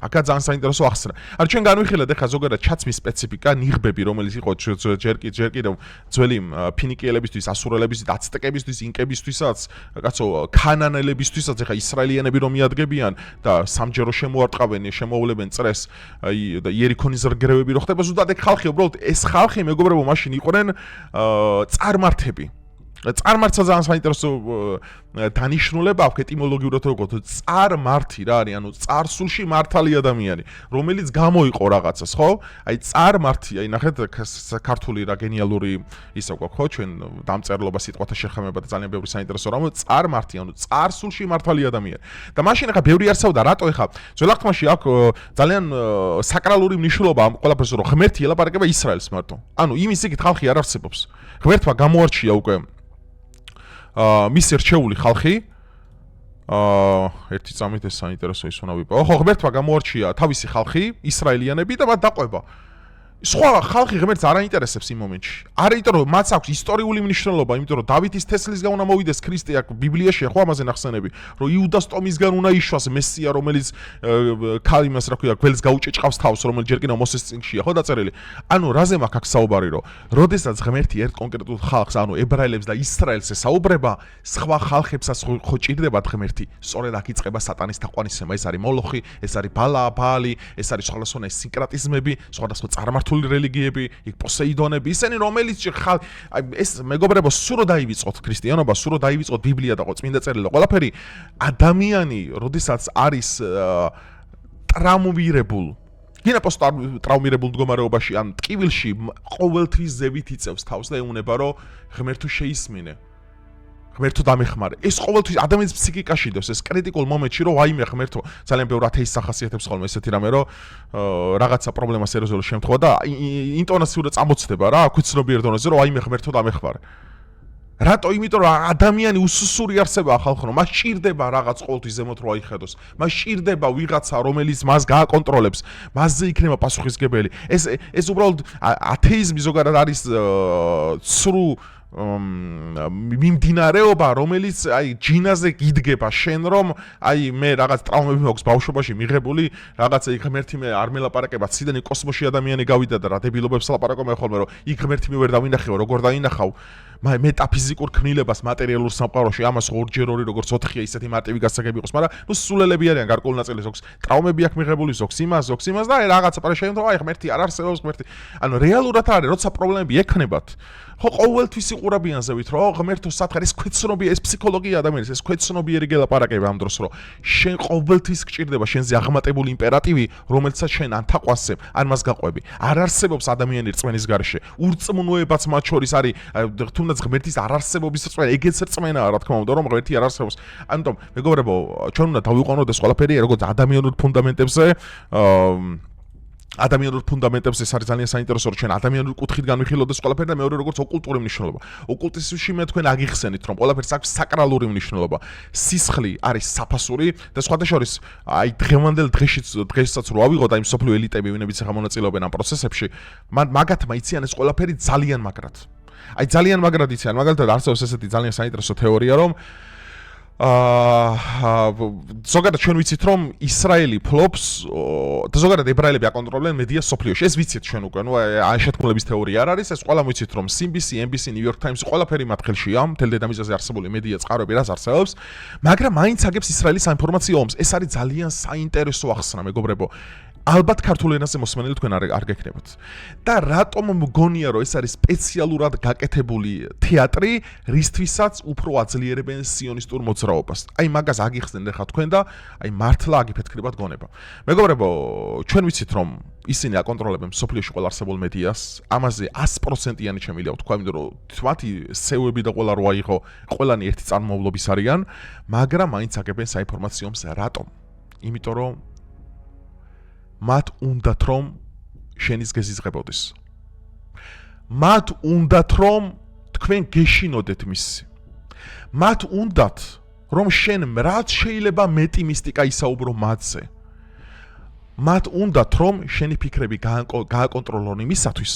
აქა ძალიან საინტერესო ახსნა. არ ჩვენ განვიხილეთ ეხლა ზოგადად ჩაცმის სპეციფიკა, ნიღბები, რომელიც იყო ჯერ კიდევ ძველი ფინიკიელებისთვის, ასურელებისთვის, აცტეკებისთვის, ინკებისთვისაც, კაცო, ქანანელებისთვისაც, ეხლა ისრაელიანები რომ მიადგებიან და სამჯერო შემოარტყავენ, შემოუვლებენ წრეს, და იერიქონის რგრევები რო ხდება, ზუსტად ეგ ხალხი, უბრალოდ ეს ხალხი მეგობრებო მაშინ იყვნენ წარმართები. წარმართსა ძალიან საინტერესო დანიშნულება აქვს ეტიმოლოგიურად როგორ წარმართი რა არის, ანუ წარსულში მართალი ადამიანი, რომელიც გამოიყო რაღაცას, ხო? აი წარმართი, აი ნახეთ ქართული რა გენიალური ისა გვაქვს, ხო? ჩვენ დამწერლობა სიტყვათა შეხამება და ძალიან ბევრი საინტერესო რამ, წარმართი, ანუ წარსულში მართალი ადამიანი. და მაშინ ახლა ბევრი არსებობდა, რატო ახლა ძველ აღთქმაში აქვს ძალიან საკრალური მნიშვნელობა ამ ყველაფერს, რომ ღმერთი ელაპარაკება ისრაელს მარტო. ანუ იმის იქით ხალხი არ არსებობს. ღმერთმა გამოარჩია უკვე მისი რჩეული ხალხი, ერთი წამით ეს საინტერესო ის უნდა ვიპოვო. ხო, ღმერთმა გამოარჩია თავისი ხალხი, ისრაელიანები და მათ დაყვება. სხვა ხალხი ღმერთს არ აინტერესებს იმ მომენტში. არა იმიტომ რომ მას აქვს ისტორიული მნიშვნელობა, იმიტომ რომ დავითის თესლისგან უნდა მოვიდეს ქრისტე, აქ ბიბლიაში ხო ამაზე ნახსენები, რომ იუდას ტომისგან უნდა იშვას მესია, რომელიც იმას რა ქვია, გველს გაუჭეჭყავს თავს, რომელიც ჯერ კიდევ მოსეს წიგნშია, ხო დაწერილი. ანუ რაზე მაქვს აქ საუბარი, რომ როდესაც ღმერთი ერთ კონკრეტულ ხალხს, ანუ ებრაელებს და ისრაელს ესაუბრება, სხვა ხალხებსაც ხო ჭირდებათ ღმერთი. სწორედ აქ იწყება სატანის თაყვანისცემა, ეს არის მოლოხი, ეს არის ბაალი, ეს არის სხვადასხვა სინკრატიზმები, სხვადასხვა წარმართული რელიგიები, იქ პოსეიდონები, ისინი რომელიც აი ეს მეგობრებო სულ რო დაივიწყოთ ქრისტიანობა, სულ რო დაივიწყოთ ბიბლია და წმინდა წერილი და ყველაფერი, ადამიანი, როდესაც არის ტრაუმირებულ, გინა პოსტ-ტრაუმირებულ მდგომარეობაში, ან ტკივილში, ყოველთვის ზევით იწევს თავს და ეუბნება, რომ ღმერთო შეისმინე. ღმერთო დამეხმარე. ეს ყოველთვის ადამიანის ფსიქიკაში დევს ეს კრიტიკულ მომენტში, რომ ვაიმე ღმერთო, ძალიან ბევრ ათეის სახასიათებს ხოლმე ესეთი რამე, რომ რაღაცა პრობლემა სერიოზული შემთხვევა და ინტონაციურად წამოწდება რა, აქვე ცნობიერ დონეზე, რომ ვაიმე ღმერთო დამეხმარე. რატო? იმიტომ რომ ადამიანი უსუსური არსებაა ხალხო, რომ მას ჭირდება რაღაც ყოველთვის ზემოთ რო აიხედოს. მას ჭირდება ვიღაცა, რომელიც მას გააკონტროლებს, მასზე იქნება პასუხისგებელი. ეს უბრალოდ ათეიზმი ზოგადად არის ცრუ მიმდინარეობა, რომელიც აი ჯინაზე გიდგება შენ, რომ აი მე რაღაც ტრავმები მაქვს ბავშვობაში მიღებული, რაღაცა იქ ღმერთი მე არ მელაპარაკება, ციდან კოსმოსში ადამიანი გავიდა და რა დებილობებს ლაპარაკობენ ხოლმე, რომ იქ ღმერთი მე ვერ დავინახეო, როგორ დაინახავ? მეტაფიზიკურ ქმნილებას მატერიალურ სამყაროში, ამას ორჯერ ორი როგორც 4-ია ისეთი მარტივი გასაგები იყოს, მაგრამ ნუ სულელები არიან გარკვეული ნაწილი ზოგს ტრავმები აქვს მიღებული ზოგს იმას და რაღაცა პარაშენთო აი ღმერთი არ არსებობს ღმერთი. ანუ რეალურად არის, როცა პრობლემები ექნებათ, ხო ყოველთვის იყურებიან ზევით, რომ ღმერთო სათხარ ეს ქვეცნობია, ეს ფსიქოლოგია ადამიანის, ეს ქვეცნობიერი გელაპარაკება ამ დროს, რომ შენ ყოველთვის გჭირდება შენზე აღმატებული იმპერატივი, რომელსაც შენ ან თაყვასებ, ან მას გაყვები. არ არსებობს ადამიანი რწმენის გარეშე. ურწმუნოებაც მათ შორის არის, თუნდაც ღმერთის არ არსებობის რწმენა, ეგეც რწმენაა, რა თქმა უნდა, რომ ღმერთი არ არსებობს. ამიტომ, მეგობრებო, ჩვენ უნდა დავიყვანოთ ეს ყველაფერი როგორც ადამიანურ ფუნდამენტებზე, ადამიანურ ფუნდამენტებს ეს არის ძალიან საინტერესო, რომ ჩვენ ადამიანურ კუთხით განვიხილოთ ეს ყველაფერი და მეორე როგორც ოკულტური მნიშვნელობა. ოკულტიზმში მე თქვენ აგიხსენით, რომ ყველაფერს აქვს საკრალური მნიშვნელობა. სისხლი არის საფასური და სხვადასხვა აი დღევანდელ დღესაც რო ავიღოთ აი მსოფლიო ელიტები, ვინებიც ახლა მონაწილეობენ ამ პროცესებში, მაგათმა იციან ეს ყველაფერი ძალიან მაგრად. აი ძალიან მაგრად იციან, მაგალითად არსებობს ესეთი ძალიან საინტერესო თეორია, რომ ზოგადად ჩვენ ვიცით, რომ ისრაელი ფლობს და ზოგადად ებრაელები აკონტროლებენ მედიას სოფლიოში. ეს ვიცით ჩვენ უკვე, ნუ აი შეთქმულების თეორია არ არის, ეს ყველა ვიცით, რომ CNBC, NBC, New York Times ყველაფერი მათ ხელშია, მთელ დედამიწაზე არსებული მედია წყაროები რაც არსებობს, მაგრამ მაინც აგებს ისრაელის საინფორმაციო ომს. ეს არის ძალიან საინტერესო ახსნა, მეგობრებო. ალბათ ქართულ ენაზე მოსმენელი თქვენ არ გექნებათ. და რატომ მგონია, რომ ეს არის სპეციალურად გაკეთებული თეატრი, რისთვისაც უფრო აძლიერებენ სიონისტურ მოძრაობას. აი მაგას აგიხსნენ ახლა თქვენ და აი მართლა აგიფეთქებათ გონება. მეგობრებო, ჩვენ ვიცით, რომ ისინი აკონტროლებენ სოფლიოში ყველა არსებულ მედიას, ამაზე 100%-იანი შემიძლია ვთქვა, იმიტომ რომ თვათი სევები და ყველა რო აიღო, ყველანი ერთი წარმომავლობის არიან, მაგრამ მაინც აგებენ საინფორმაციო ომს. რატომ? იმიტომ რომ მათ უნდათ რომ შენის გეზიზღებოდეს. მათ უნდათ რომ თქვენ გეშინოდეთ მისი. მათ უნდათ რომ შენ რაც შეიძლება მეტი მისტიკა ისაუბრო მათზე. მათ უნდათ რომ შენი ფიქრები გააკონტროლონ იმისათვის,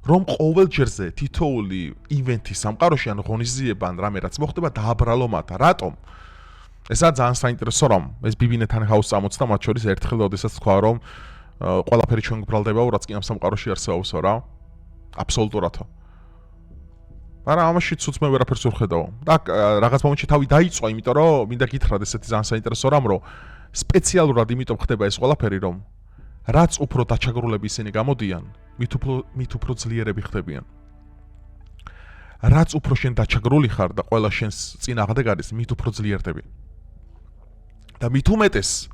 რომ ყოველ ჯერზე თითოეული ივენთი სამყაროში ან ღონისძიება ან რამე რაც მოხდება დააბრალო მათ. რატომ? ესაა ძალიან საინტერესო, რომ ეს ბიბინეთან ჰაუსს ამოწდა მათ შორის ერთხელ, როდესაც თქვა, რომ ყველაფერი ჩვენ გვბრალდებაო, რაც კი ამ სამყაროში არსებობსო რა. აბსოლუტურადო. მაგრამ ამაში ცუც მე ვერაფერს ვერ ხედავ. და რაღაც მომენტში თავი დაიწვა, იმიტომ რომ მინდა გითხრათ ესეთი ძალიან საინტერესო რამ, რომ სპეციალურად იმიტომ ხდება ეს ყველაფერი, რომ რაც უფრო დაჩაგრულები ისინი გამოდიან, მით უფრო ძლიერები ხდებიან. რაც უფრო შენ დაჩაგრული ხარ და ყველა შენს წინააღმდეგ არის, მით უფრო ძლიერდები. და მით უმეტეს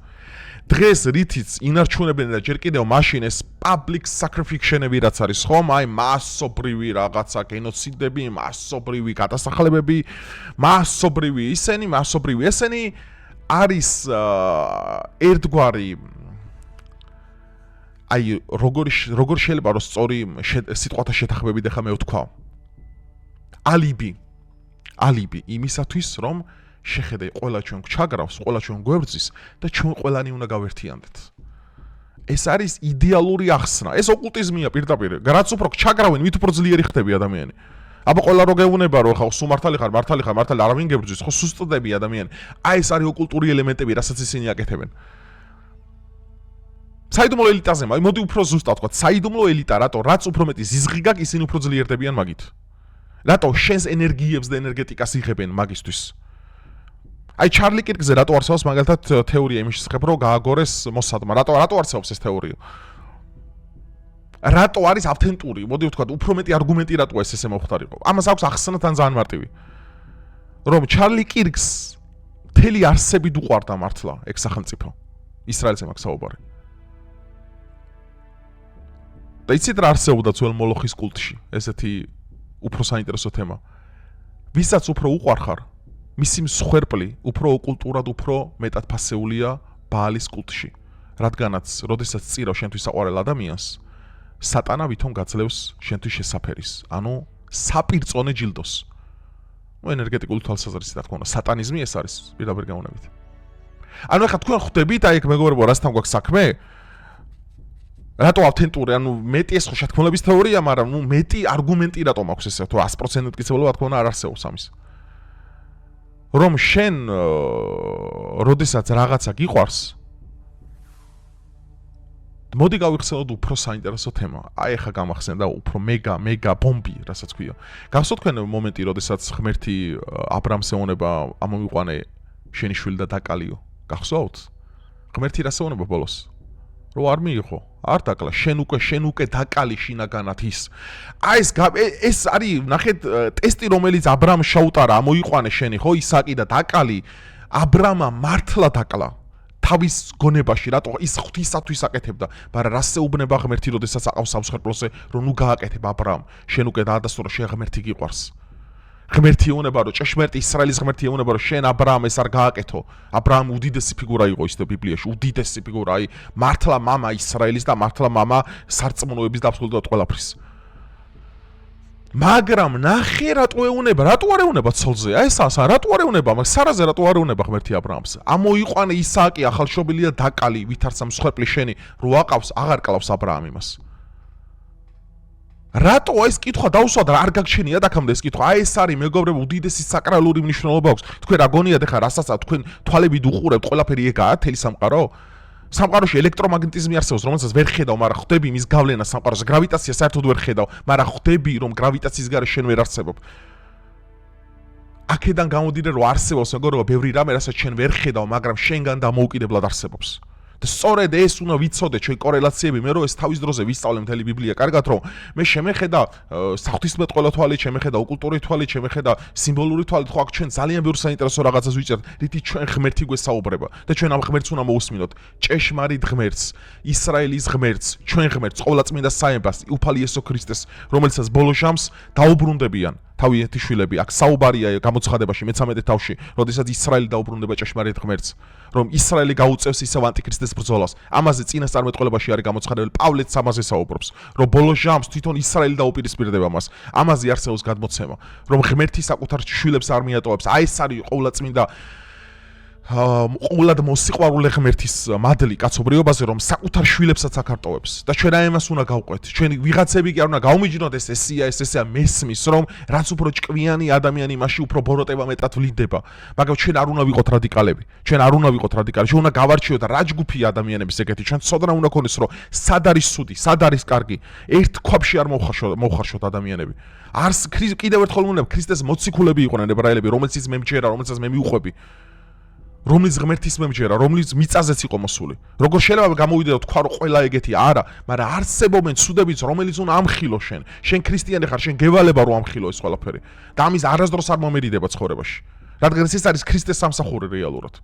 დღეს რითიც ინარჩუნებენ და ჯერ კიდევ მაშინ ეს public sacrifice-ები რაც არის ხომ, აი მასობრივი რაღაცა გენოციდები, მასობრივი გადასახლებები, მასობრივი ესენი არის ერთგვარი აი როგორ შეიძლება რომ სწორი სიტყვათა შეთანხმებით ახლა მე ვთქვა ალიბი იმისათვის რომ შეხედე ყველა ჩვენ გვჩაგრავს, ყველა ჩვენ გვებრძის და ჩვენ ყველანი უნდა გავერთიანდეთ. ეს არის იდეალური ახსნა. ეს ოკულტიზმია პირდაპირ. რაც უფრო ჩაგრავენ, მით უფრო ძლიერი ხდები ადამიანი. აბა ყველა რო გეუბნება რომ ხო სულ მართალი ხარ, არავინ გებრძვის, ხო სუსტდები ადამიანი. აი ეს არის ოკულტური ელემენტები, რასაც ისინი აკეთებენ. საიდუმლო ელიტაზე, მოდი უფრო ზუსტად ვთქვა, საიდუმლო ელიტა რატო, რაც უფრო მეტი ზიზღი გაქვს, ისინი უფრო ძლიერდებიან მაგით. რატო შენს ენერგიებს და ენერგეტიკას იღებენ მაგისთვის. აი ჩარლი კირკზე რატო არსებობს მაგალითად თეორია იმის შესახებ, რომ გააგორეს მოსადმა. რატო არსებობს ეს თეორია? რატო არის ავთენტური? მოდი ვთქვათ, უფრო მეტი არგუმენტი რატოა ეს ესე მოხდარიყო? ამას აქვს ახსნა თან ძალიან მარტივი. რომ ჩარლი კირკს მთელი არსებით უყვარდა მართლა ეგ სახელმწიფო. ისრაელზე მაქვს საუბარი. და იცით რა არსებობდა ძველ მოლოხის კულტში? ესეთი უფრო საინტერესო თემა. ვისაც უფრო უყვარხარ, მისი მსხვერპლი უფრო კულტურად უფრო მეტად ფასეულია ბაალის კულტში. რადგანაც, როდესაც წირავ შენთვის საყვარელ ადამიანს, სატანა ვითომ გაძლევს შენთვის შესაფერის, ანუ საპირწონე ჯილდოს. ენერგეტიკული თვალსაზრისით რა თქმა უნდა, სატანიზმი ეს არის პირდაპირ გამონებით. ანუ ახლა თქვენ ხვდებით, აი ეგ მეგობრებო, რასთან გვაქვს საქმე? რატო ავთენტური, ანუ მეტი ეს ხო შეთქმულების თეორია, მაგრამ მეტი არგუმენტი რატომ აქვს ესე, თუ 100% მტკიცებულობა თქო არ არსებობს ამის. რომ შენ როდესაც რაღაცა გიყვარს, მოდი გავიხსენოთ უფრო საინტერესო თემა. აი ახლა გამახსენდა უფრო მეგა ბომბი, რასაც ქვია. გახსოვთ თქვენ მომენტი, როდესაც ღმერთი აბრამს ეუბნება, ამომიყვანე შენი შვილი და დაკალიო. გახსოვთ? ღმერთი რას ეუბნება ბოლოს? რომ არ მიიღო, არ დაკლა, შენ უკვე დაკალი შინაგანად ის. აი ეს არის, ნახეთ, ტესტი, რომელიც აბრამს შეუტარა, ამოიყვანე შენი, ხო, ისაკი და დაკალი, აბრამა მართლა დაკლა. თავის გონებაში, რატო ის ღვთისათვის აკეთებდა, მაგრამ რას ეუბნება ღმერთი, როდესაც აყავს სამსხვერპლოზე, რომ ნუ გააკეთებ აბრამ, შენ უკვე დაადასტურა, შენ ღმერთი გიყვარს. ღმერთი ეუბნება, რომ ჭეშმარიტი ისრაელის ღმერთი ეუბნება, რომ შენ აბრამ ეს არ გააკეთო. აბრამ უდიდესი ფიგურა იყო ისე ბიბლიაში, უდიდესი ფიგურა, აი მართლა მამა ისრაელის და მართლა მამა სარწმუნოების და აბსოლუტურად ყველაფრის. მაგრამ ნახე რატო ეუბნება, რატო არ ეუბნება ცოლზე? აი ეს რატო არ ეუბნება, მაგრამ სარაზე რატო არ ეუბნება ღმერთი აბრამს? ამოიყვანე ისააკი ახალშობილია დაკალი, ვითარცა მსხვერპლი შენი, რო აყავს, აღარ კლავს აბრაამ იმას. რატო ეს კითხვა დაუსვა და არ გაგჩენიათ აქამდე ეს კითხვა? აი ეს არის მეგობრებო, უდიდესი საკრალური მნიშვნელობა აქვს. თქვენ რა გონიათ ახლა რასაცა თქვენ თვალებით უყურებთ, ყველაფერი ეგაა, თელი სამყარო? სამყაროში ელექტრომაგნეტიზმი არსებობს, რომელსაც ვერ ხედავ, მაგრამ ხვდები მის გავლენა სამყაროზე. გრავიტაცია საერთოდ ვერ ხედავ, მაგრამ ხვდები, რომ გრავიტაციის გარეშე შენ ვერ არსებობ. აქედან გამოდიದ್ರೆ, რომ არსებობს მეგობრებო, ბევრი რამე, რასაც შენ ვერ ხედავ, მაგრამ შენგან დამოუკიდებლად არსებობს. და სწორედ ეს უნდა ვიცოდე ჩვენ კორელაციები, მე რომ ეს თავის დროზე ვისწავლე მთელი ბიბლია, კარგად რომ მე შემეხედა საღვთისმეტყველო თვალით, შემეხედა ოკულტური თვალით, შემეხედა სიმბოლური თვალით, ხო აქ ჩვენ ძალიან ბევრ საინტერესო რაღაცას ვიწერთ, რითი ჩვენ ღმერთი გვესაუბრება და ჩვენ ამ ღმერთს უნდა მოусმინოთ. ჭეშმარიტ ღმერთს, ისრაელის ღმერთს, ჩვენ ღმერთს, ყოვლადწმინდა საემბას, უფალი იესო ქრისტეს, რომელიცაც ბოლო ჟამს დაუბრუნდებიან თავი ერთი შვილები. აქ საუბარია გამოცხადებაში მე-13 თავში, როდესაც ისრაელი დაუბრუნდება ჭეშმარიტ ღმერთს, რომ ისრაელი გაუწევს ისევ ანტიქრისტეს ბრძოლას. ამაზე წინასწარმეტყველებაში არის გამოცხადებული, პავლეც ამაზე საუბრობს, რომ ბოლო ჟამს თვითონ ისრაელი დაუპირისპირდება მას. ამაზე არსებობს გადმოცემა, რომ ღმერთი საკუთარ შვილებს არ მიატოვებს. აი ეს არის ყოვლადწმინდა ყოვლად მოსიყვარულე ღმერთის მადლი კაცობრიობაზე, რომ საკუთარ შვილებსაც აკარტოვებს და ჩვენ აი ამას უნდა გავყვეთ. ჩვენ ვიღაცები კი არ უნდა გაუმიჯნოთ ეს ესეა მესმის, რომ რაც უფრო ჭკვიანი ადამიანი მასში უფრო ბოროტება მეტად ვლინდება. მაგრამ ჩვენ არ უნდა ვიყოთ რადიკალები. ჩვენ უნდა გავარჩიოთ რა ჯგუფი ადამიანების ეგეთი. ჩვენ ცოდნა უნდა გქონდეს, რომ სად არის სუდი, სად არის კარგი. ერთ ქვაბში არ მოვხარშოთ ადამიანები. არს კიდევ ერთხელ უნდა ქრისტეს მოციქულები იყვნენ ებრაელები, რომელსაც მე მჯერა, რომელსაც მე მიუყვები. რომლის ღმერთის მემჯერა, რომლის მიწაზეც იყო მოსული. როგორ შეიძლება გამოვიდე და თქვა რომ ყველა ეგეთი არა, მაგრამ არსებობენ ცუდებიც, რომელიც უნდა ამხილო შენ. შენ ქრისტიანი ხარ, შენ გევალება რომ ამხილო ეს ყველაფერი. და ამის არასდროს არ მომერიდება ცხოვრებაში. რადგან ეს არის ქრისტეს სამსახური რეალურად.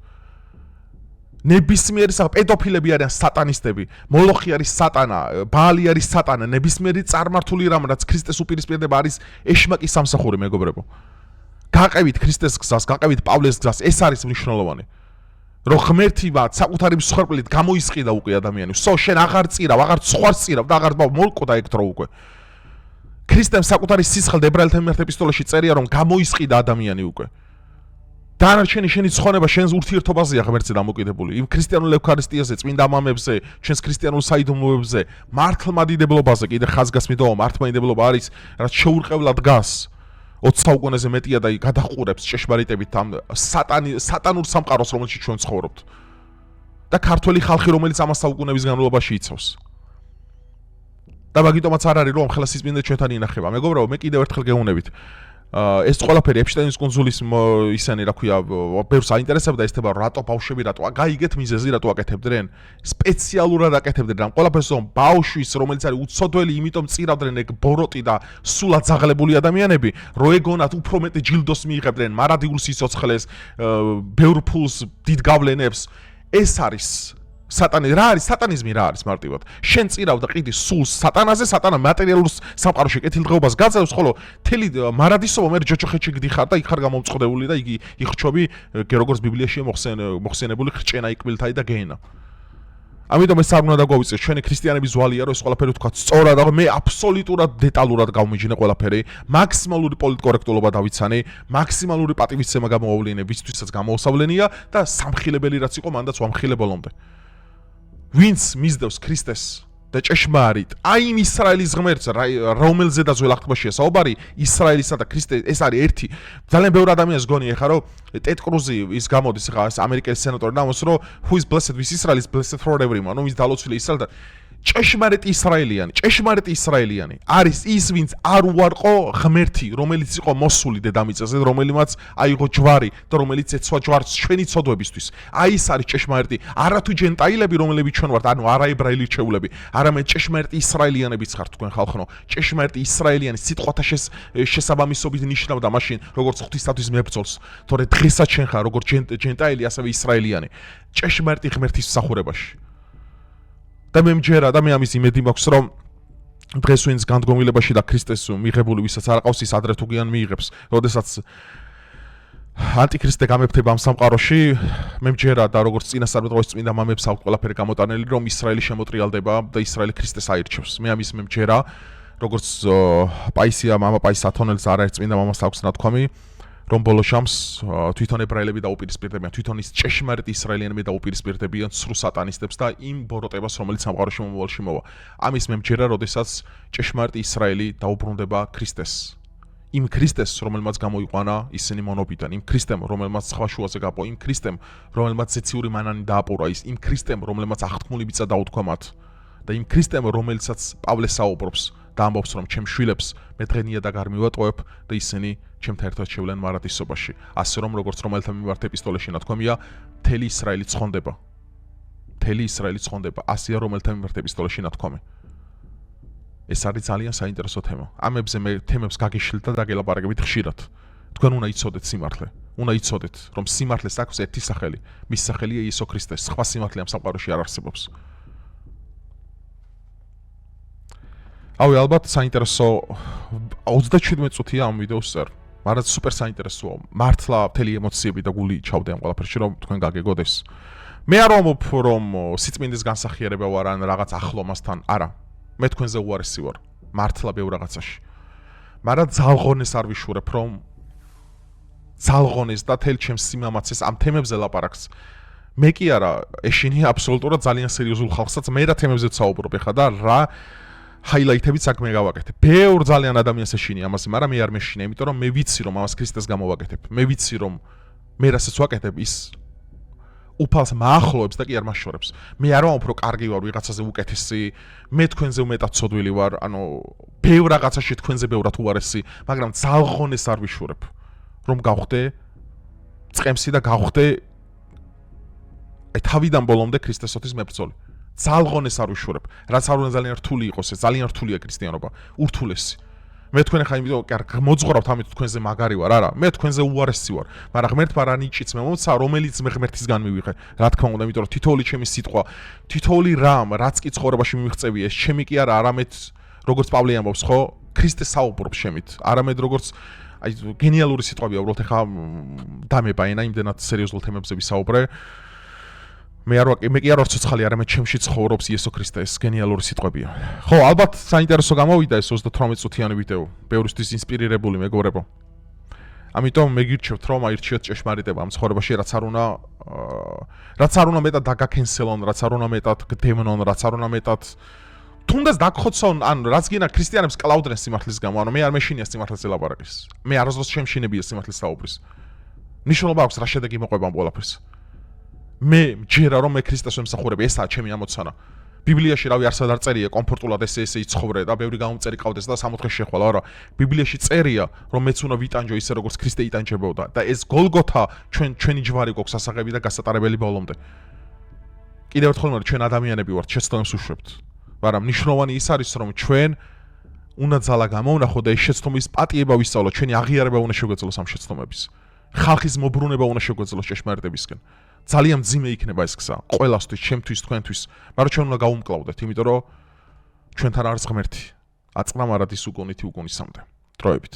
ნებისმიერი პედოფილები არიან სატანისტები, მოლოხი არის სატანა, ბაალი არის სატანა, ნებისმიერი წარმართული რამ, რაც ქრისტეს უპირისპირდება არის ეშმაკის სამსახური, მეგობრებო. გაყევით ქრისტეს გზას, გაყევით პავლეს გზას, ეს არის მნიშვნელოვანი. რომ ღმერთი საკუთარი მსხვერპლით გამოისყიდა უკვე ადამიანი. ვსო, შენ აღარ წირავ, აღარ ცხვარს წირავ და აღარ მოლკოდა ეგ დრო უკვე. ქრისტემ საკუთარი სისხლით ებრაელთა მიმართ ეპისტოლეში წერია, რომ გამოისყიდა ადამიანი უკვე. დანარჩენი შენი ცხონება შენს ურთიერთობაზეა ღმერთზე დამოკიდებული. იმ ქრისტიანულ ევქარისტიაზე, წმინდა მამებზე, ჩვენს ქრისტიანულ საიდუმლოებზე, მართლმადიდებლობაზე, კიდე ხაზგასმით მართლმადიდებლობა არის, რაც შეურყევლად დგას. 20 საუკუნეზე მეტია და გადაყურებს ჭეშმარიტებით ამ სატანურ სამყაროს, რომელშიც ჩვენ ცხოვრობთ. და ქართველი ხალხი, რომელიც ამას საუკუნეების განმავლობაში იცავს. და მაგიტომაც არ არის რომ ამ ხელას სიწმინდე ჩვენთან ინახება. მეგობრებო, მე კიდევ ერთხელ გეუბნებით. ეს ყველაფერი ეპშტაინის კუნძულის ისანი, რა ქვია, ბევრს აინტერესებდა ესთება რატო ბავშვები რატო გაიგეთ მიზეზი რატო აკეთებდნენ? სპეციალურად აკეთებდნენ ამ ყველაფერს, რომ ბავშვის, რომელიც არის უცოდველი, იმიტომ წირავდნენ ეგ ბოროტი და სულად ზაღლებული ადამიანები, რო ეგონათ უფრო მეტი ჯილდოს მიიღებდნენ, მარადიულ სიცოცხლეს, ბევრ ფულს, დიდ გავლენებს. ეს არის რა არის სატანიზმი რა არის მარტივად შენ წირავ და ყიდი სულს სატანაზე სატანა მატერიალურ სამყაროში კეთილდღეობას გაძლევს ხოლო თელი მარადისობა მე ჯოჯოხეთში გდიხარ და იქ ხარ გამომწყდეული და იგი იხჩობი როგორც ბიბლიაშია მოხსენებული ხრჭენა იკბილთაი და გენა ამიტომ ეს არ უნდა დაგვავიწყდეს ჩვენი ქრისტიანების ზვალია რომ ეს ყველაფერი თქვა სწორად და მე აბსოლუტურად დეტალურად გავმიჯნე ყველაფერი მაქსიმალური პოლიტკორექტულობა დავიცანე მაქსიმალური პატივისცემა გამოვავლინე ვისთვისაც გამოუსავლენია და სამხილებელი რაც იყო მანდაც ვამხილე ბოლომდე ვინც მისდევს ქრისტეს და ჭეშმარიტ აი იმ ისრაელის ღმერთს რომელზედაც ველახტბაშია საუბარი ისრაელისა და ქრისტე ეს არის ერთი ძალიან ბევრი ადამიანს გონია ხა რომ ტედ კრუზი ის გამოდის ხა ამერიკელი სენატორი და ამას რომ who is blessed with Israel is blessed for everyone რომ ის დალოცვილი ისრაელი და ჭეშმარიტი ისრაელიანი არის ის ვინც არ უარყო ღმერთი რომელიც იყო მოსული დედამიწაზე რომელიმაც აიღო ჯვარი და რომელიც ეცვა ჯვარს ჩვენი ცოდვებისთვის აი ეს არის ჭეშმარიტი არა თუ ჯენტაილები რომლებიც ჩვენ ვართ ანუ არაებრაელი რჩეულები არამედ ჭეშმარიტი ისრაელიანებიც ხართ თქვენ ხალხო ჭეშმარიტი ისრაელიანი სიტყვათა შესაბამისობით ნიშნავდა მაშინ როგორც ღვთისათვის მებრძოლს თორე დღესაც ჩვენ ხარ როგორც ჯენტაილი ასევე ისრაელიანი ჭეშმარიტი ღმერთის მსახურებაში და მე მჯერა და მე ამის იმედი მაქვს რომ დღეს ვინც განდგომილებაში და ქრისტეს მიღებული ვისაც არ ყავს ის ადრე თუ გიან მიიღებს როდესაც ანტიქრისტე გამეფთება ამ სამყაროში მე მჯერა და როგორც წინასწარმეტყველის წმინდა მამებს აქვს ყველაფერი გამოტანილი რომ ისრაელი შემოტრიალდება და ისრაელი ქრისტეს აირჩევს მე ამის მე მჯერა როგორც პაისია მამა პაის ათონელს არაერთ წმინდა მამას აქვს ნათქვამი რომ ბოლო შამს თვითონ ებრაელები დაუპირისპირდებიან თვითონ ის ჭეშმარიტი ისრაელიანები დაუპირისპირდებიან სრულ სატანისტებს და იმ ბოროტებას რომელიც სამყაროში მომავალში მოვა ამის მე მჯერა როდესაც ჭეშმარიტი ისრაელი დაუბრუნდება ქრისტეს იმ ქრისტეს რომელმაც გამოიყვანა ისინი მონობიდან იმ ქრისტემ რომელმაც სხვა შუაზე გაპო იმ ქრისტემ რომელმაც ზეციური მანანი დააპურა ის იმ ქრისტემ რომელმაც აღთქმული ბიცა დაუთქვა მათ და იმ ქრისტემ რომელსაც პავლე საუბრობს და ამბობს რომ ჩემ შვილებს მე დღენია და გარმივატყუებ და ისინი ჩემთან ერთად შევლენ მარადისობაში ასე რომ როგორც რომელთა მიმართ ეპისტოლეში ნათქვამია მთელი ისრაელი ცხონდება ასეა რომელთა მიმართ ეპისტოლეში ნათქვამი ეს არის ძალიან საინტერესო თემა ამებზე მე თემებს გაგიშლით და დაგელაპარაკებით ხშირად თქვენ უნდა იცოდეთ სიმართლე უნდა იცოდეთ რომ სიმართლეს აქვს ერთი სახელი მის სახელია იესო ქრისტე სხვა სიმართლე ამ სამყაროში არ არსებობს ალბათ საინტერესო 37 წუთია ამ ვიდეოს წერ მაგრამ სუპერ საინტერესოა მართლა მთელი ემოციები და გული ჩავდე ამ ყველაფერში რომ თქვენ გაგეგოდეს მე არ ვამბობ რომ სიწმინდის განსახიერება ვარ ან რაღაც ახლომასთან არა მე თქვენზე უარესი ვარ მართლა ბევრ რაღაცაში მაგრამ ძალღონეს არ ვიშურებ რომ ძალღონეს და თელ ჩემს სიმამაცეს ამ თემებზე ლაპარაკს მე კი არა ეშინია აბსოლუტურად ძალიან სერიოზულ ხალხსაც მე რა თემებზე ვსაუბრობ ეხლა და რა ჰაილაითებით საქმე გავაკეთებ. ბევრ ძალიან ადამიანს ეშინია ამაზე, მაგრამ მე არ მეშინია, იმიტომ რომ მე ვიცი რომ ამას ქრისტეს გამოვაკეთებ. მე ვიცი რომ მე რასაც ვაკეთებ ის უფალს მაახლოებს და კი არ მაშორებს. მე არ ვამბობ რომ კარგი ვარ, ვიღაცაზე უკეთესი, მე თქვენზე უმეტად ცოდვილი ვარ, ანუ ბევრ რაღაცაში თქვენზე ბევრად უარესი, მაგრამ ძალღონეს არ ვიშურებ. რომ გავხდე წყემსი და გავხდე აი თავიდან ბოლომდე ქრისტესთვის მებრძოლი. ძალღონეს არ ვიშურებ. რაც არ უნდა ძალიან რთული იყოს, ეს ძალიან რთულია ქრისტიანობა, ურთულესი. მე თქვენ ხა იმიტომ მოძღვრობთ ამით თქვენზე მაგარი ვარ, არა, მე თქვენზე უარესი ვარ, მაგრამ ღმერთმა რა ნიჭიც მე მომცა, რომელიც მე ღმერთისგან მივიღე. რა თქმა უნდა, იმიტომ რომ თითოეული ჩემი სიტყვა, თითოეული რამ, რაც კი ცხოვრებაში მიმიღწევია, ეს ჩემი კი არა, არამედ როგორც პავლე ამბობს, ხო, ქრისტეს საუბრობს შემით, არამედ როგორც აი გენიალური სიტყვებია, უბრალოდ ხა დამება ენა იმდენად სერიოზულ თემებზე ვისაუბრე. მე კი არ ვარ ცოცხალი, არამედ ჩემში ცხოვრობს იესო ქრისტე, ეს გენიალური სიტყვებია. ხო, ალბათ საინტერესო გამოვიდა ეს 38 წუთიანი ვიდეო. ბევრისთვის ინსპირირებული მეგობრებო. ამიტომ მეგირჩევთ რომ აირჩიოთ ჭეშმარიტება ამ ცხოვრებაში, რაც არ უნდა მეტად დაგაკენსელონ, რაც არ უნდა მეტად გდემნონ, რაც არ უნდა მეტად თუნდაც დაგხოცონ, ან რაც გინდა ქრისტიანებს კლაუდრენ სიმართლის გამო, ანუ მე არ მეშინია სიმართლეზე ლაპარაკის. მე არასდროს შემშინებია სიმართლის საუბრის. ნიშნულობა აქვს რა შედეგი მოყვება ამ ყველაფერს. მე მჯერა რომ მე ქრისტეს ვემსახურებ, ესაა ჩემი ამოცანა. ბიბლიაში რავი არსად არ წერია კომფორტულად ესე იცხოვრე და ბევრი გამომწერი ყავდეს და 60 დღე შეხვალა, არა. ბიბლიაში წერია რომ მეც უნდა ვიტანჯო ისე როგორც ქრისტე იტანჯებოდა და ეს გოლგოთა ჩვენი ჯვარი გვაქვს ასაღები და გასატარებელი ბოლომდე. კიდევ ერთხელ ვარ, ჩვენ ადამიანები ვართ, შეცდომებს უშვებთ. მაგრამ ნიშნავანი ის არის რომ ჩვენ უნდა ძალა გამოვნახო და ეს შეცდომის პატიება ვისწავლოთ, ჩვენი აღიარება უნდა შეგვეძლოს ამ შეცდომების. ხალხის მობრუნება უნდა შეგვეძლოს ჭეშმარიტებისკენ. ძალიან მძიმე იქნება ეს გზა ყველასთვის, ჩემთვის, თქვენთვის, მაგრამ ჩვენ უნდა გავუმკლავდეთ, იმიტომ რომ ჩვენთან არის ღმერთი. აწყნამარად ის უკუნითი უკუნისამდე. დროებით.